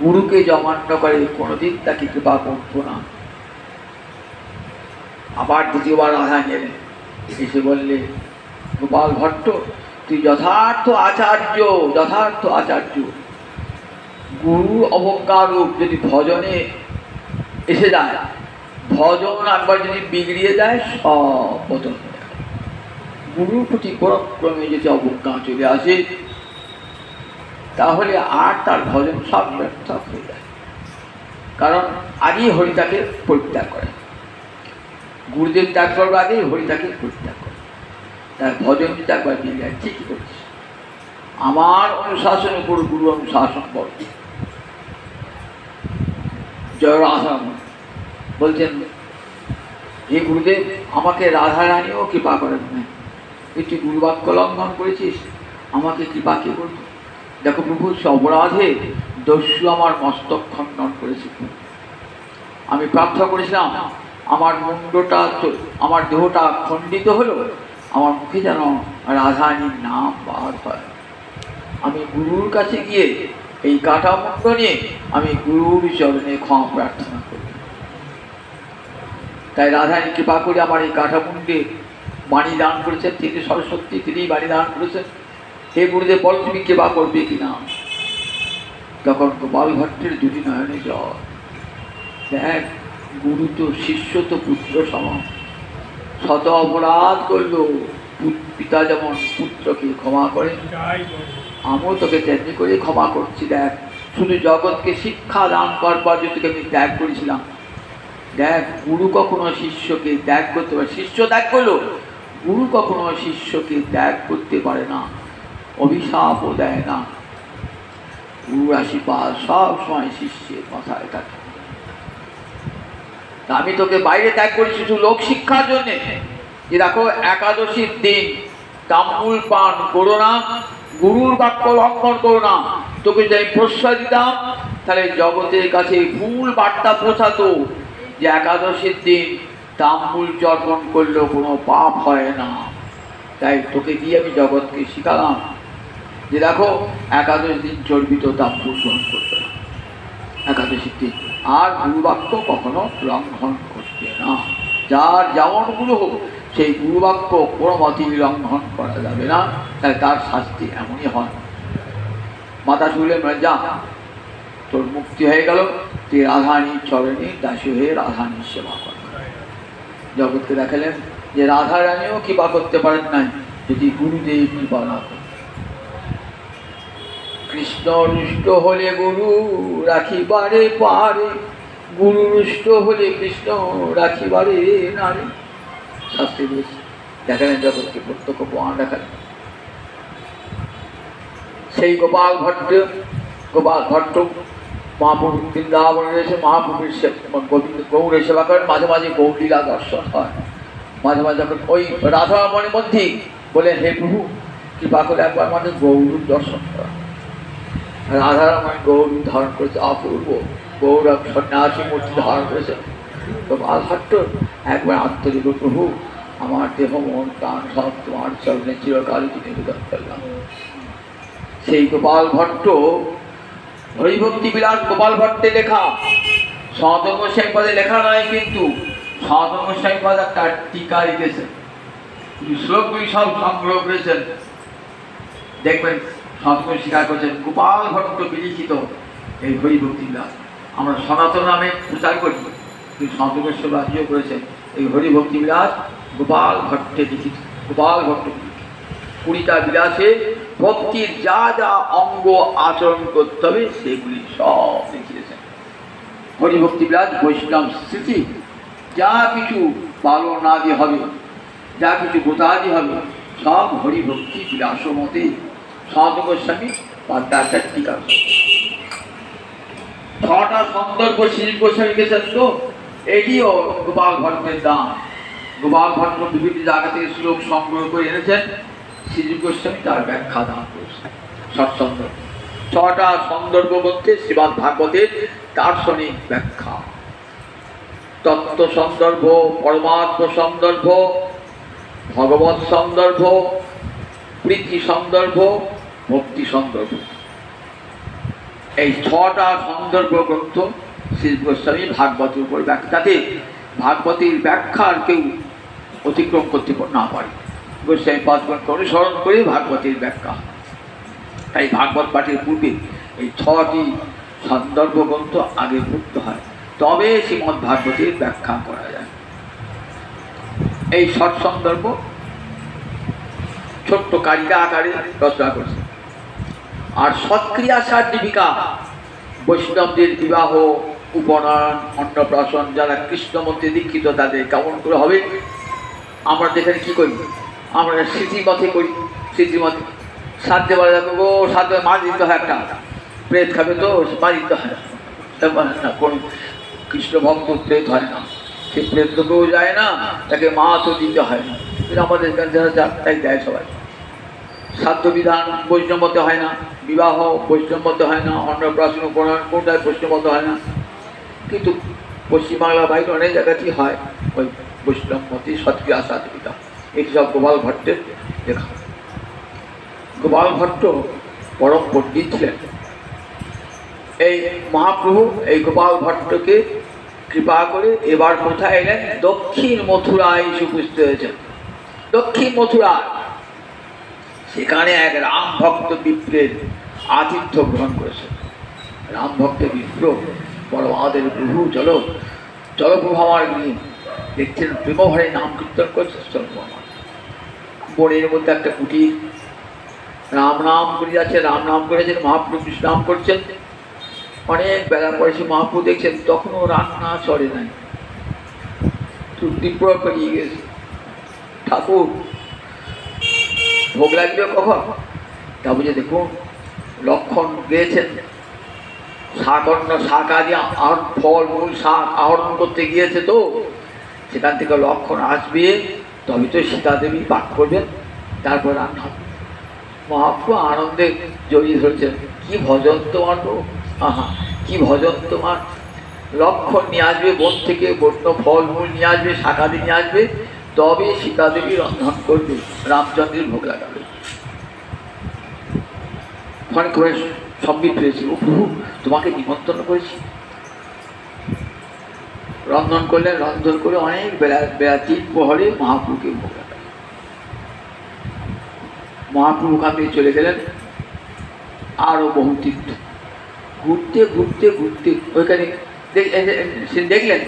গুরুকে জমান্য করে কোনোদিন তাকে কৃপা করবো না। আবার দ্বিতীয়বার রাধা গেলেন, এসে বললে গোপাল ভট্ট তুই যথার্থ আচার্য, যথার্থ আচার্য, গুরুর অবজ্ঞা রূপ যদি ভজনে এসে যায়, ভজন একবার যদি বিগড়িয়ে যায় সব পতন হয়ে যায়। গুরুর প্রতি ক্রমে যদি অবজ্ঞা চলে আসে তাহলে আর তার ভজন সব ব্যর্থ হয়ে যায়। কারণ আগেই হরি তাকে পরিত্যাগ করে, গুরুদেব ত্যাগ করবার আগেই হরি তাকে পরিত্যাগ করে। তার ভজন যদি একবার দিয়ে যায় ঠিকই করছে, আমার অনুশাসন উপর গুরু অনুশাসন বল। জয় রাধা বলছেন হে গুরুদেব আমাকে রাধারানীও কৃপা করেন না, একটি গুরুবাক্য লঙ্ঘন করেছিস, আমাকে কৃপা কে করবে? দেখো প্রভু, সে অপরাধে দস্যু আমার মস্তক খণ্ডন করে করেছি। আমি প্রার্থনা করেছিলাম আমার মুন্ডটা, আমার দেহটা খণ্ডিত হলো, আমার মুখে যেন রাধারানীর নাম বার হয়। আমি গুরুর কাছে গিয়ে এই কাটা মুন্ড নিয়ে আমি গুরুর চরণে ক্ষমা প্রার্থনা করি। তাই রাধারানী কৃপা করে আমার এই কাটা মুন্ডে বাণী দান করেছেন, তিনি সরস্বতী, তিনি বাণী দান করেছেন। হে গুরুদেব, বল তুমি কৃপা করবে কিনা। তখন গোপাল ভট্টের দুটি নয়নে জল। দেখ, গুরু তো শিষ্য তো পুত্র সমান, শত অপরাধ করলো পিতা যেমন পুত্রকে ক্ষমা করে, আমিও তোকে তেমনি করে ক্ষমা করছি। দেখ, শুধু জগৎকে শিক্ষা দান করবার জন্য তোকে আমি ত্যাগ করেছিলাম। দেখ, গুরু কখনো শিষ্যকে ত্যাগ করতে পারে, শিষ্য ত্যাগ করলো, গুরু কখনো শিষ্যকে ত্যাগ করতে পারে না, অভিশাপও দেয় না। গুরুর আশীর্বাদ সব সময় শিষ্যের মাথায় থাকে। আমি তোকে বাইরে ত্যাগ করেছি শুধু লোক শিক্ষার জন্যে, যে দেখো একাদশীর দিন তাম্বুল পান করো না, গুরুর বাক্য লঙ্ঘন করো না। তোকে যদি প্রশ্রয় দিতাম তাহলে জগতের কাছে ভুল বার্তা পৌঁছাতো যে একাদশীর দিন তাম্বুল চর্পণ করলেও কোনো পাপ হয় না। তাই তোকে দিয়ে আমি জগৎকে শিখালাম যে দেখো একাদশ দিন চর্বিত তাম্বুল গ্রহণ করতে না, একাদশীর দিন আর গুরুবাক্য কখনো লঙ্ঘন করবে না। যার যেমন গুরু হোক সেই গুরুবাক্য কোনো মতেই লঙ্ঘন করা যাবে না, তাই তার শাস্তি এমনই হয়। মাথা শুলে যা, তোর মুক্তি হয়ে গেল, তুই রাধারানীর চরণে দাসী হয়ে রাধারানীর সেবা কর। জগৎকে দেখালেন যে রাধারানীও কৃপা করতে পারেন নাই যদি গুরুদেব কৃপা না করেন। কৃষ্ণ রুষ্ট হলে গুরু রাখিবারে পারে, গুরু রুষ্ট হলে কৃষ্ণ রাখিবারে নারে। শাস্ত্রী বলেছে, দেখালেন জগৎকে প্রত্যক্ষ প্রমাণ দেখালেন। সেই গোপাল ভট্ট মহাপ্রভু বৃন্দাবনে রয়েছে, মহাপ্রভুর গোবিন্দ গৌরের সেবা করেন। মাঝে মাঝে গৌরলীলা দর্শন হয়, মাঝে মাঝে যখন ওই রাধারমণের মধ্যেই বলে, হে প্রভু কৃপা করে একবার মাঝে গৌর দর্শন করা। রাধারমণ গৌর ধারণ করেছে, অপূর্ব গৌরব সন্ন্যাসী মূর্তি ধারণ করেছে। গোপাল ভট্ট একবার আত্মযোগ, প্রভু আমার দেহ মন প্রাণ সব তোমার চরণে চিরকালই নিবেদন করলাম। সেই গোপাল ভট্ট হরিভক্তি বিলাস গোপাল ভট্টের লেখা, সনাতন গোস্বামী পদে লেখা নয়, কিন্তু সনাতন গোস্বামী পদ একটা টিকা লিখেছেন, শ্লোকগুলি সব সংগ্রহ করেছেন। দেখবেন সনাতন স্বীকার করেছেন গোপাল ভট্ট বিলিখিত এই হরিভক্তি বিলাস। আমরা সনাতন নামে প্রচার করি, কিন্তু সনাতন গোস্বামী রাজ্য করেছেন এই হরিভক্তি বিলাস গোপাল ভট্টে লিখিত। গোপাল ভট্ট 20টা বিলাসে ভক্তির যা যা অঙ্গ আচরণ করতে হবে সেগুলি সব লিখিয়েছেন। হরিভক্তি বিলাস বৈষ্ণব স্মৃতি, যা কিছু পালনাদি হবে, যা কিছু গোতাদি হবে, সব হরিভক্তি বিলাস মতে সনাতন গোস্বামী পাদ্যাচার টিকা। 6টা সন্দর্ভ শ্রী গোস্বামী লিখেছেন, তো এটিও গোপাল ভট্টের দান। গোপাল ভট্ট বিভিন্ন জায়গা থেকে শ্লোক সংগ্রহ করে এনেছেন, শ্রীজীব গোস্বামী তার ব্যাখ্যা দান করেছেন। সৎসন্দর্ভ 6টা সন্দর্ভ মধ্যে শ্রীমদ্ ভাগবতের দার্শনিক ব্যাখ্যা, তত্ত্ব সন্দর্ভ, পরমাত্ম সন্দর্ভ, ভগবত সন্দর্ভ, প্রীতি সন্দর্ভ, ভক্তি সন্দর্ভ। এই 6টা সন্দর্ভ গ্রন্থ শ্রী গোস্বামী ভাগবতের উপর ব্যাখ্যা, যাতে ভাগবতের ব্যাখ্যার কেউ অতিক্রম করতে না পারে। গোস্বামী পাদগণকে অনুসরণ করে ভাগবতের ব্যাখ্যা। তাই ভাগবত পাঠের পূর্বে এই 6টি সন্দর্ভ গ্রন্থ আগে পড়তে হয়, তবে শ্রীমদ্ ভাগবতের ব্যাখ্যা করা যায়। এই সৎসন্দর্ভ ছোট্ট কারিকা আকারে রচনা করেছে। আর সৎক্রিয়া সার্টিফিকা বৈষ্ণবদের বিবাহ, উপনয়ন, অন্নপ্রাশন, যারা কৃষ্ণ মন্ত্রে দীক্ষিত তাদের কেমন করে হবে, আমরা যেখানে কী করি, আমরা স্মৃতিমতে করি। স্মৃতিমতে সাধ্যে বলে দেখো গো, সাধ্যে মাছ দিতে হয়, একটা প্রেত খাবে তো মাছ দিতে হয় না। কোন কৃষ্ণ ভক্ত প্রেত হয় না, সে প্রেত লোকেও যায় না, তাকে মাছও দিতে হয় না। কিন্তু আমাদের তাই দেয় সবাই। সাধ্য বিধান বৈষ্ণবমতে হয় না, বিবাহ বৈষ্ণবমতে হয় না, অন্নপ্রাশন উপনয়ন কোনটাই বৈষ্ণবমতে হয় না। কিন্তু পশ্চিমবাংলার বাইরে অনেক জায়গাতেই হয় ওই বৈষ্ণব মতে সৎক্রিয়া সাধবিকা। এটি সব গোপাল ভট্টের লেখা। গোপাল ভট্ট পরম পণ্ডিত ছিলেন। এই মহাপ্রভু এই গোপাল ভট্টকে কৃপা করে এবার কোথায় এলেন? দক্ষিণ মথুরায় এসে উপস্থিত হয়েছেন। দক্ষিণ মথুরায় সেখানে এক রাম ভক্ত বিপ্রের আতিথ্য গ্রহণ করেছেন। রাম ভক্ত বিপ্র বড় আমাদের প্রভু, চলো চলো প্রভু আমার গৃহে। দেখছেন প্রেমভরে নাম কীর্তন করছে। চলো আমার বনের মধ্যে একটা কুটির, রাম নাম করে যাচ্ছে, রাম নাম করেছেন, মহাপ্রভু কৃষ্ণ নাম করছেন। অনেক বেলা পরে মহাপ্রভু দেখছেন তখনও রান্না চলে নাই, তীব্র পেরিয়ে গেছে। ঠাকুর ভোগ লাগবে কখন? তা বুঝে দেখুন লক্ষণ গিয়েছেন শাকন্য শাক আদি আর ফল মূল শাক আহরণ করতে গিয়েছে, তো সেখান থেকে লক্ষণ আসবে, তবে তো সীতা দেবী পাঠ করবেন, তারপর রান্না হবে। মহাপ্রভু আনন্দে জড়িয়ে ধরেছেন, কি ভজন তোমার গো, আহা কি ভজন তোমার। লক্ষণ নিয়ে আসবে বন থেকে, বন্য ফল মূল নিয়ে আসবে, শাকাদি নিয়ে আসবে, তবে সীতা দেবী রন্ধন করবে, রামচন্দ্রের ভোগ লাগাবে। অনেক করে সম্বিত হয়েছে, ও প্রভু তোমাকে নিমন্ত্রণ করেছি। রন্ধন করলেন, রন্ধন করে অনেক বেলা 3 প্রহরে মহাপ্রভুকে ভোগ লাগাবে। মহাপ্রভু ওখান থেকে চলে গেলেন আরো বহু তীর্থ। ঘুরতে ঘুরতে ঘুরতে ওইখানে দেখলেন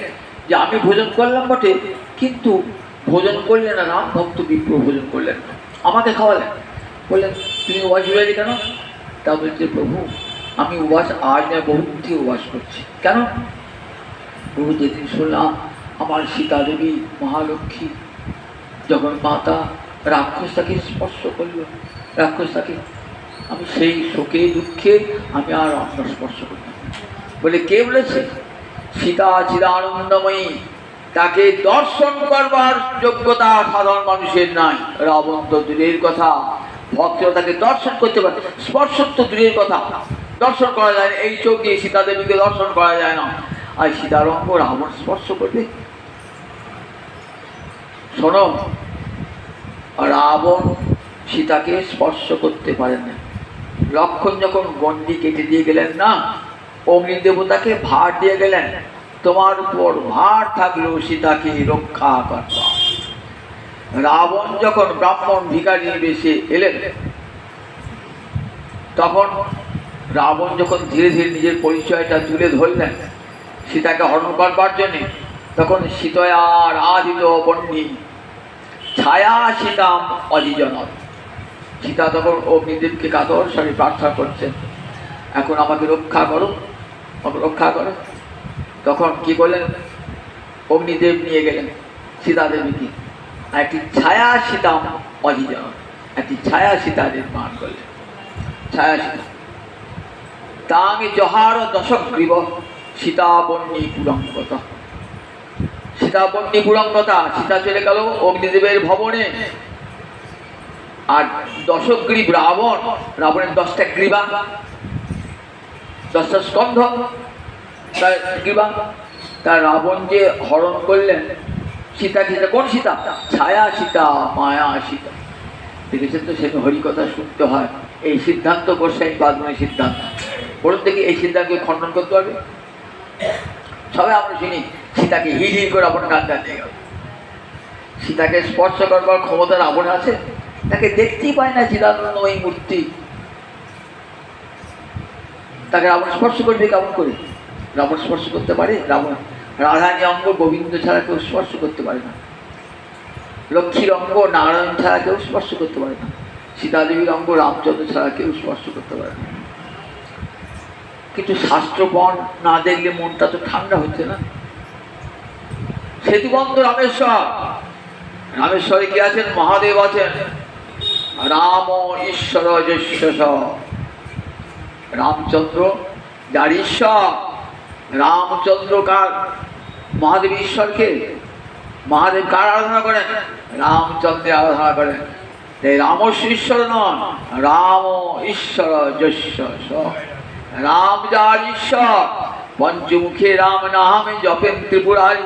যে আমি ভোজন করলাম বটে, কিন্তু ভোজন করলেন না, রাম ভক্ত বিপ্র ভোজন করলেন না, আমাকে খাওয়ালেন। বললেন তুমি উপবাস রইলে কেন? তা বলছে প্রভু আমি উপবাস আজ না বহুদিন থেকে উপবাস করছি। কেন? প্রভু যেদিন শুনলাম আমার সীতা দেবী মহালক্ষ্মী যখন মাতা রাক্ষসটাকে স্পর্শ করল, রাক্ষসটাকে, আমি সেই শোকে দুঃখে আমি আর অন্ন স্পর্শ করি। বলে কে বলেছে? সীতা চিদানন্দময়ী, তাকে দর্শন করবার যোগ্যতা সাধারণ মানুষের নাই। রাবণ তো দূরের কথা, ভক্তরা তাকে দর্শন করতে পারে, স্পর্শ তো দূরের কথা, দর্শন করা যায় না। এই চোখ দিয়ে সীতা দেবীকে দর্শন করা যায় না, আর সীতার অঙ্গ রাবণ স্পর্শ করবে? শোনো, রাবণ সীতাকে স্পর্শ করতে পারেন না। লক্ষণ যখন গণ্ডি কেটে দিয়ে গেলেন না, অগ্নি দেবতাকে ভার দিয়ে গেলেন, তোমার উপর ভার থাকলেও সীতাকে রক্ষা করবা। রাবণ যখন ব্রাহ্মণ ভিখারি বেশে এলেন, তখন রাবণ যখন ধীরে ধীরে নিজের পরিচয়টা তুলে ধরলেন সীতাকে হরণ করবার জন্যে, তখন সীতয়ার আদিত বন্যী ছায়া সীতাম অধিজনক। সীতা তখন অগ্নিদেবকে কাতর স্বরে প্রার্থনা করছেন, এখন আমাকে রক্ষা করো, আমাকে রক্ষা করো। তখন কি করলেন? অগ্নিদেব নিয়ে গেলেন সীতা দেবীকে, একটি ছায়া সীতাম অধিজনক, একটি ছায়া সীতা নির্মাণ করলেন। ছায়া সীতা তাং জহার দশগ্রীব সীতাবন্যী পুরঙ্গতা। সীতাবন্যী পুরঙ্গতা, সীতা চলে গেল অগ্নিদেবের ভবনে। আর দশগ্রীব রাবণ, রাবণের 10টা গ্রীবা, 10টা স্কন্ধ, তার গ্রীবা। তার রাবণ যে হরণ করলেন সীতা, সীতা কোন সীতা? ছায়া সীতা, মায়া সীতা। দেখেছেন তো, সেটা হরিকথা শুনতে হয়। এই সিদ্ধান্ত গোস্বামী বাদমণি সিদ্ধান্ত, বলুন দেখি এই সিদ্ধান্তকে খণ্ডন করতে পারবে? সবাই আমরা শুনি সীতাকে হিল হিল করে রাবণ গান নিয়ে গেল। সীতাকে স্পর্শ করবার ক্ষমতা রাবণ আছে? তাকে দেখতেই পায় না চিদানন্দময়ী মূর্তি, তাকে রাবণ স্পর্শ করবে কেমন করে? রাবণ স্পর্শ করতে পারে? রাবণ রাধানী অঙ্গ গোবিন্দ ছাড়া কেউ স্পর্শ করতে পারে না, লক্ষ্মীর অঙ্গ নারায়ণ ছাড়া কেউ স্পর্শ করতে পারে না, সীতাদেবীর অঙ্গ রামচন্দ্র ছাড়া কেউ স্পর্শ করতে পারে না। কিন্তু শাস্ত্রপণ না দেখলে মনটা তো ঠান্ডা হচ্ছে না। সেতুবন্ধ রামেশ্বর, রামেশ্বরে কি আছেন? মহাদেব আছেন। রাম ঈশ্বর যশ, রামচন্দ্র যার ঈশ্বর। রামচন্দ্র কার? মহাদেব ঈশ্বরকে। মহাদেব কার আরাধনা করেন? রামচন্দ্রের আরাধনা করেন। রামস্য ঈশ্বর নন, রাম ঈশ্বর যশ। রাম যার ঈশ্বর, পঞ্চমুখে রাম নামে জপেন ত্রিপুরারি,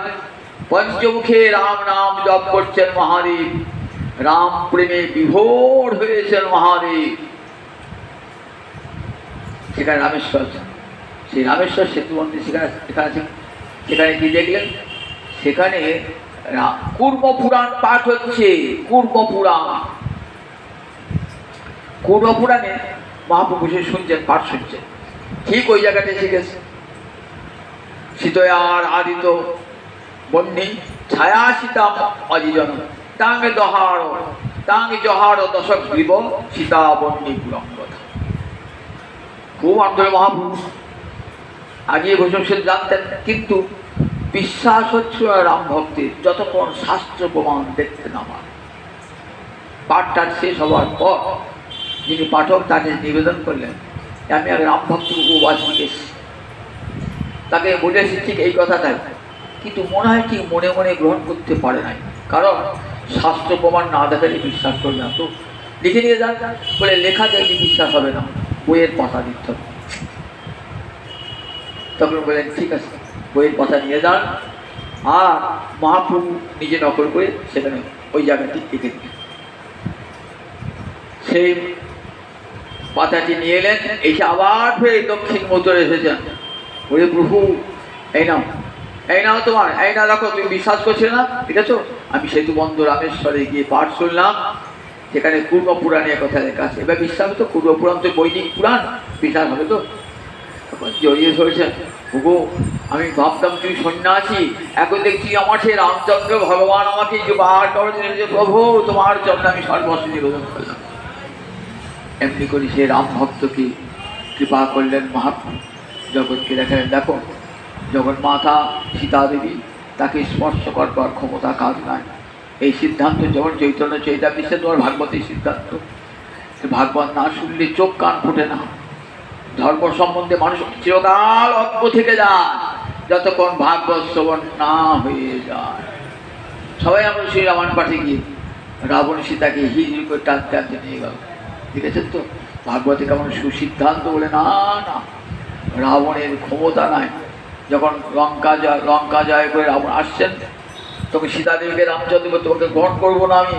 পঞ্চমুখে রাম নাম জপ করছেন মহাদেব, রাম প্রেমে বিভোর হয়েছেন মহাদেব। সেখানে রামেশ্বর আছে, সেই রামেশ্বর সেতু মন্দির সেখানে আছে। সেখানে কি দেখলেন? সেখানে কূর্ম পুরাণ পাঠ হচ্ছে। কূর্ম পুরাণে মহাপ্রভু সে শুনছেন, পাঠ শুনছেন। ঠিক ওই জায়গাটা শিখেছে। সীতয়ার আদিত বন্যী ছায়া সীতা অজিজন তাঙ্গে জহার দশক গ্রীব সীতা বন্যী পুরঙ্গতা। খুব আন্দোলন মহাপ্রভু আগে বসে সে জানতেন, কিন্তু বিশ্বাস হচ্ছিল রাম ভক্তের যতক্ষণ শাস্ত্র প্রমাণ দেখতে না পান। পাঠটার শেষ হওয়ার পর যিনি পাঠক তাকে নিবেদন করলেন, আমি আর রাম ভক্ত উপবাস শিখেছি। তাকে বলেছি ঠিক এই কথাটাই, কিন্তু মনে হয় ঠিক মনে মনে গ্রহণ করতে পারে নাই, কারণ শাস্ত্র প্রমাণ না দেখালে বিশ্বাস করবে না। তো লিখে নিয়ে যান বলে, লেখা দেখলে বিশ্বাস হবে না, বইয়ের পাতা দিতে হবে। তখন বললেন ঠিক আছে, বইয়ের পাতা নিয়ে যান। আর মহাপ্রভু নিজে নকল করে সেখানে ওই জায়গাটি লিখে দিলেন। সেই পাতাটি নিয়ে এলেন, এসে আবার ফের দক্ষিণ মোতরে এসেছেন। বলে, প্রভু এই নাও তোমার, এই না দেখো, তুমি বিশ্বাস করছিলে না, ঠিক আছে? আমি সেতু বন্ধ রামেশ্বরে গিয়ে পাঠ শুনলাম, সেখানে পূর্ব পুরাণে কথা লেখা আছে। এবার বিশ্বাস হতো, পূর্ব পুরাণ তো বৈদিক পুরাণ, বিশ্বাস হবে তো? তখন জড়িয়ে ধরেছেন, প্রভু আমি ভাবতাম তুমি সন্ন্যাসী, এখন দেখছি আমার সেই রামচন্দ্র ভগবান আমাকে জোগাড় করেছেন, যে প্রভু তোমার জন্য আমি সর্বস্ব নিবেদন করলাম। এমনি করি সে রাম ভক্তকে কৃপা করলেন মহাপ্রভু, জগৎকে দেখালেন, দেখো জগন্মাতা সীতা দেবী, তাকে স্পর্শ করবার ক্ষমতা কাজ নাই। এই সিদ্ধান্ত যখন চৈতন্য চৈতাবৃষে তোমার ভাগবতের সিদ্ধান্ত, ভাগবত না শুনলে চোখ কান ফোটে না। ধর্ম সম্বন্ধে মানুষ চিরকাল অজ্ঞ থেকে যায় যতক্ষণ ভাগবত শ্রবণ না হয়ে যায়। সবাই আমরা সেই রামায়ণ পাঠে গিয়ে রাবণ সীতাকে হিজড়ি করে টানতে নিয়ে গেল, দেখেছেন তো? ভাগবতে কেমন সুসিদ্ধান্ত বলে, না রাবণের ক্ষমতা নাই। যখন লঙ্কা জয় করে রাবণ আসছেন, তখন সীতাদেবীকে রামচন্দ্র, তোমাকে গ্রহণ করবো না আমি।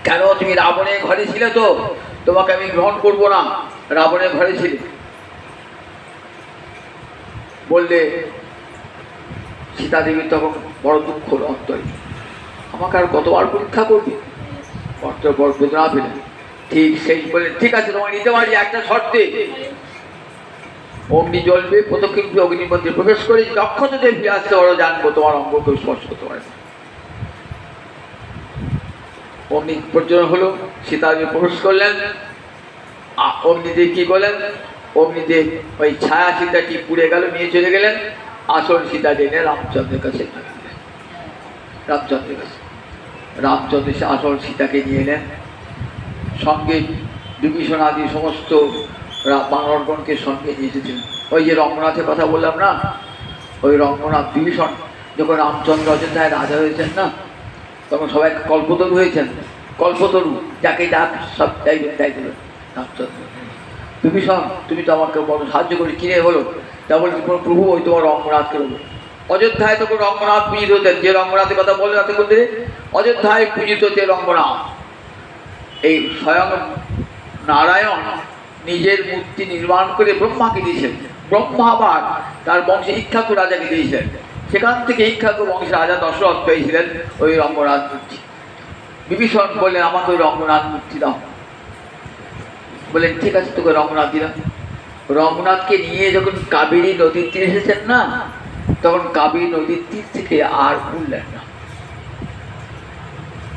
কেন? তুমি রাবণের ঘরে ছিলে, তো তোমাকে আমি গ্রহণ করবো না, রাবণের ঘরে ছিলে। বললে সীতাদেবী তখন বড় দুঃখ অন্তরে, আমাকে আর কতবার পরীক্ষা করবে, অন্তর বড় বেদনা পেলেন। ঠিক সেই বললেন, ঠিক আছে তোমাকে নিতে পারি, একটা শর্তে, অগ্নি জ্বলবে, প্রত্যক্ষ অগ্নির মধ্যে প্রবেশ করে যখন যদি ফিরে আসতে পারো, জানবো তোমার অঙ্গকে স্পর্শ করতে পারে। অগ্নি প্রজ্বলন হলো, সীতাদেবী প্রবেশ করলেন। অগ্নিদেব কি করলেন? অগ্নিদেব ওই ছায়া সীতাটি পুড়ে গেল, নিয়ে চলে গেলেন। আসল সীতা জেনে রামচন্দ্রের কাছে রামচন্দ্র সে আসল সীতাকে নিয়ে এলেন। সঙ্গে বিভীষণ আদি সমস্ত বানরগণকে সঙ্গে নিয়ে এসেছিলেন। ওই যে রঙ্গনাথের কথা বললাম না, ওই রঙ্গনাথ বিভীষণ যখন রামচন্দ্র অযোধ্যায় রাজা হয়েছেন না, তখন সবাই কল্পতরু হয়েছেন। কল্পতরু যাকে ডাক সব তাই দেবেন রামচন্দ্র। বিভীষণ তুমি তো আমাকে বড় সাহায্য করে কিনে হলো, তা বলে প্রভু ওই তোমার রঙ্গনাথকে বলবো। অযোধ্যায় তখন রঙ্গনাথ পূজিত হতেন, যে রঙ্গনাথের কথা বললেন রাতে বলতে, অযোধ্যায় পূজিত হতে রঙ্গনাথ। এই স্বয়ং নারায়ণ নিজের মূর্তি নির্মাণ করে ব্রহ্মাকে দিয়েছেন। ব্রহ্মা আবার তার বংশে ইক্ষ্বাকু রাজাকে দিয়েছিলেন। সেখান থেকে ইক্ষ্বাকু বংশের রাজা দশরথ পেয়েছিলেন ওই রঙ্গনাথ মূর্তি। বিভীষণ বললেন, আমাকে ওই রঙ্গনাথ মূর্তি দাও। বললেন ঠিক আছে, তোকে রঙ্গনাথ দিলাম। রঙ্গনাথকে নিয়ে যখন কাবেরী নদীর তীরে এসেছেন না, তখন কাবেরী নদীর তীর থেকে আর উঠলেন না।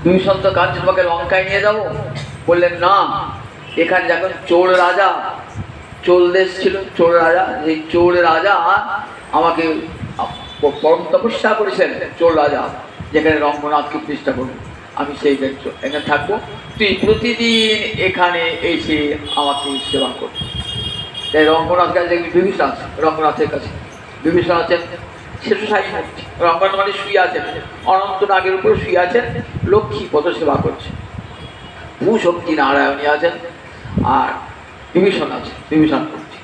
বিভীষণ তো কাঁদছে, তোমাকে লঙ্কায় নিয়ে যাবো। বললেন না, এখানে যখন চোর রাজা, চোর দেশ ছিল, চোর রাজা, এই চোর রাজা আমাকে পরম তপস্যা করেছেন, চোর রাজা, যেখানে রঙ্গনাথকে প্রতিষ্ঠা করবো, আমি সেই এখানে থাকবো, তুই প্রতিদিন এখানে এসে আমাকে সেবা করবি। তাই রঙ্গনাথ কাছে বিভীষণ আছে, রঙ্গনাথের কাছে বিভীষণ আছেন শেষশায়ী মূর্তি। রঙ্গনাথ মানে শুয়ে আছেন, অনন্ত নাগের উপরে শুয়ে আছেন, লক্ষ্মী পদ সেবা করছে। ভূশক্তি নারায়ণী আছেন, আর বিভীষণ আছে, বিভীষণ মূর্তি।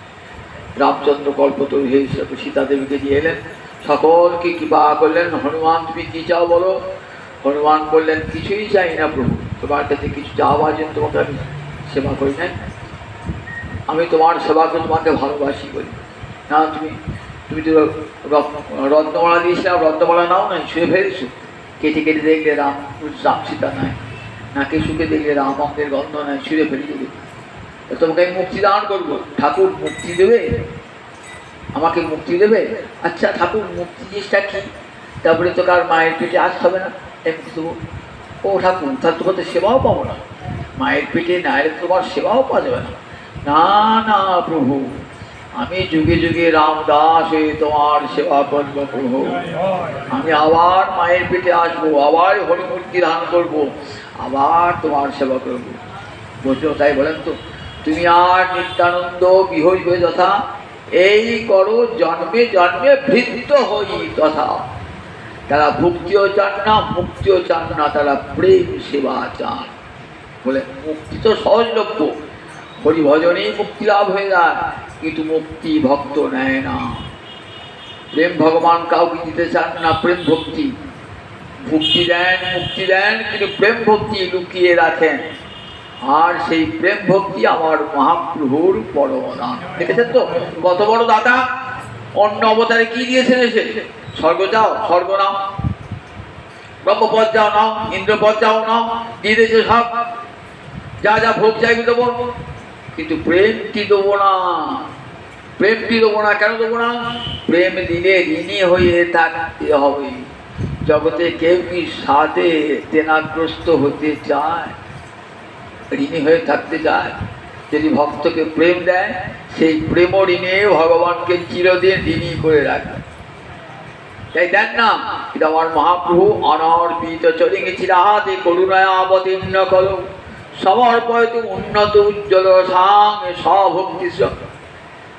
রামচন্দ্র কল্পতরু হয়ে সীতা দেবীকে দিয়ে এলেন, সকলকে কৃপা করলেন। হনুমান তুমি কী চাও বলো? হনুমান বললেন কিছুই চাই না প্রভু, তোমার কাছে কিছু চাওয়ার জন্য তোমাকে আমি সেবা করি নাই, আমি তোমার সেবা করে তোমাকে ভালোবাসি বলি। না তুমি তুমি তো রত্নমালা দিয়েছিলাম, রত্নমালা নাও নাই, শুয়ে ফেলেছো। কেটে কেটে দেখলে রাম সীতা নাই, নাকে শুকে দেখলে রাম অঙ্গের গন্ধ নাই, ছুঁড়ে ফেলে দেবে। তোমাকে আমি মুক্তি দান করবো। ঠাকুর মুক্তি দেবে, আমাকে মুক্তি দেবে? আচ্ছা ঠাকুর মুক্তি জিনিসটা কি? তারপরে তো কার মায়ের পেটে আসতে হবে না, এমনি দেবো। ও ঠাকুর তার তোমার তো সেবাও পাবো না, মায়ের পেটে না এলে তোমার সেবাও পাওয়া যাবে না। না না প্রভু, আমি যুগে যুগে রামদাস হয়ে তোমার সেবা করবো প্রভু, আমি আবার মায়ের পেটে আসবো, আবার হরিমূর্তি ধারণ করবো, আবার তোমার সেবা করবো। বুঝলো? তাই বলেন তো, তুমি আর নিত্যানন্দ বিহরি হয়ে যথা এই করো, জন্মে জন্মে ভৃত্য হই তথা। তারা ভক্তিও চান না, মুক্তিও চান না, তারা প্রেম সেবা চান। বলে মুক্তি তো সহজলভ্য, হরিভজনেই মুক্তি লাভ হয়ে যায়, কিন্তু মুক্তি ভক্ত নেয় না। প্রেম ভগবান কাউকে দিতে চান না, প্রেম ভক্তি মুক্তি দেন, মুক্তি দেন, কিন্তু প্রেম ভক্তি লুকিয়ে রাখেন। আর সেই প্রেম ভক্তি আমার মহাপ্রভুর পরম দান। দেখেছেন তো কত বড় দাতা, অন্য অবতারে কি দিয়েছেন এসে? স্বর্গ যাও, স্বর্গ নাও, ব্রহ্মপদ যাও নাও, ইন্দ্রপদ যাও নাও, দিয়ে দিয়েছে সব, যা যা ভোগ চাইবে দেবো, কিন্তু প্রেমটি দেবো না। প্রেমটি দেবো না, কেন দেবো না? প্রেম দিলে ঋণী হয়ে থাকতে হবে। জগতে কেউ কি সাথে তেনাগ্রস্ত হতে চায়? ঋণী হয়ে থাকতে চায়? যদি ভক্তকে প্রেম দেয়, সেই প্রেম ঋণে ভগবানকে চিরদিন ঋণী করে রাখে। তাই দেন না, কিন্তু আমার মহাপ্রভু অনর্পিত চলে গেছি রাহাতে করুণায় অবতীর্ণ করো, সমর্পয়িত উন্নত উজ্জ্বল সাঙ্গে স্বভক্তি।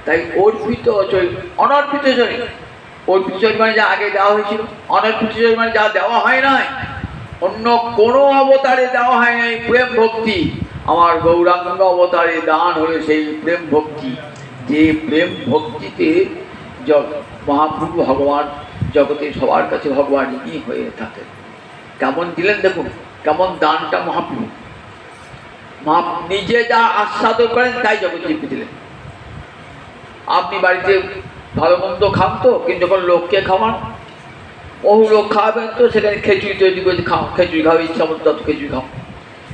তাই অর্পিত চরিত্র, অনর্পিত চরিত্র। অর্পিত চরিত্র মানে যা আগে দেওয়া হয়েছিল, অনর্পিত চরিত্র মানে যা দেওয়া হয় নাই, অন্য কোনো অবতারে দেওয়া হয় নাই প্রেম ভক্তি। আমার গৌরাঙ্গ অবতারে দান হলে সেই প্রেম ভক্তি, যে প্রেম ভক্তিতে মহাপ্রভু ভগবান জগতে সবার কাছে ভগবান ঋণী হয়ে থাকে। কেমন দিলেন দেখুন, কেমন দানটা মহাপ্রভু। নিজে যা আস্বাদন করেন তাই জগৎজীবকে দিলেন। আপনি বাড়িতে ভালো মন্দ খান তো, কিন্তু যখন লোককে খাওয়ান, বহু লোক খাওয়াবেন তো সেখানে খিচুড়ি তৈরি করে খাও, খিচুড়ি খাও, ইচ্ছা মতো তত খিচুড়ি খাও।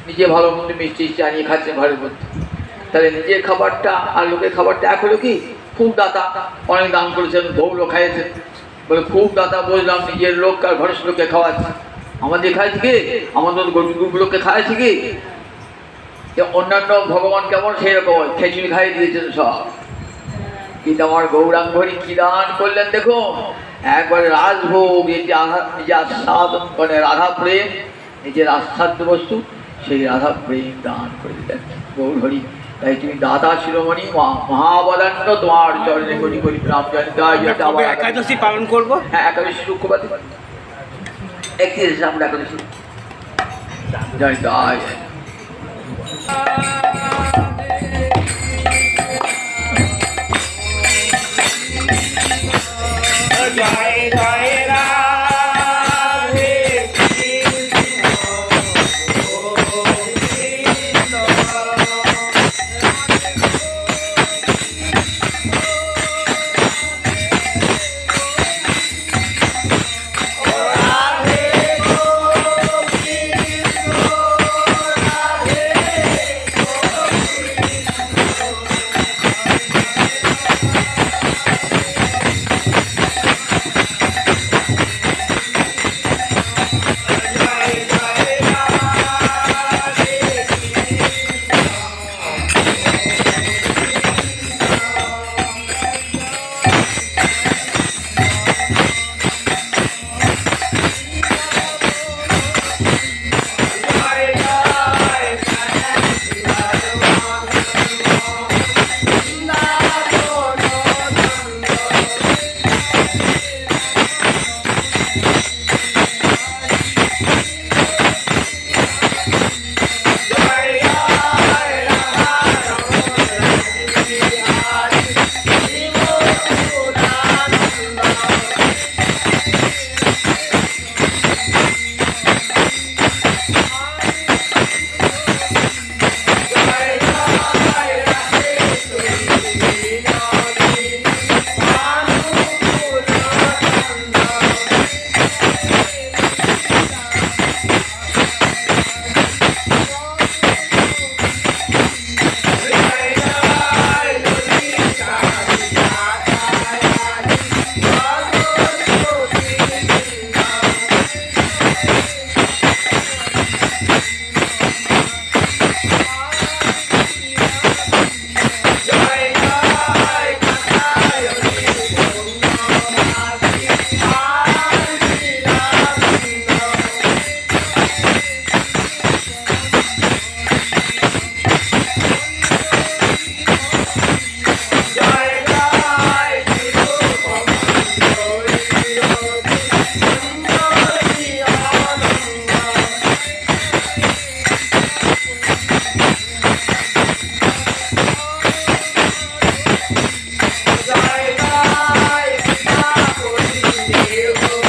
নিজে ভালো মন্দ মিষ্টি আনিয়ে খাচ্ছে ঘরের মধ্যে, তাহলে নিজের খাবারটা আর লোকের খাবারটা এক হলো কি? খুব দাতা, অনেক দান করেছেন, বহু লোক খাইয়েছে বলে খুব দাতা, বুঝলাম নিজের লোক আর ঘরের লোককে খাওয়াচ্ছে। আমাদের খাইছে কি? আমাদের গরিবগুলোকে খাইছে কি? অন্যান্য ভগবান কেমন সেই রকম খিচুড়ি খাইয়ে দিয়েছেন সব। কিন্তু আমার গৌরাঙ্গ হরি কি দান করলেন দেখুন, একবারে রাজভোগ, নিজে আস্বাদন করে রাধা প্রেম, নিজের আস্বাদ্য বস্তু সেই রাধা প্রেম দান করে দিলেন গৌর হরি। তাই তুমি দাতা শিরোমণি মহাবদান্য, তোমার চরণে কোটি কোটি প্রণাম জানি। একাদশী পালন করবো। হ্যাঁ, একাদশী শুক্রবার 31 আমরা একাদশী জানি। জয় জয় রাধে দেব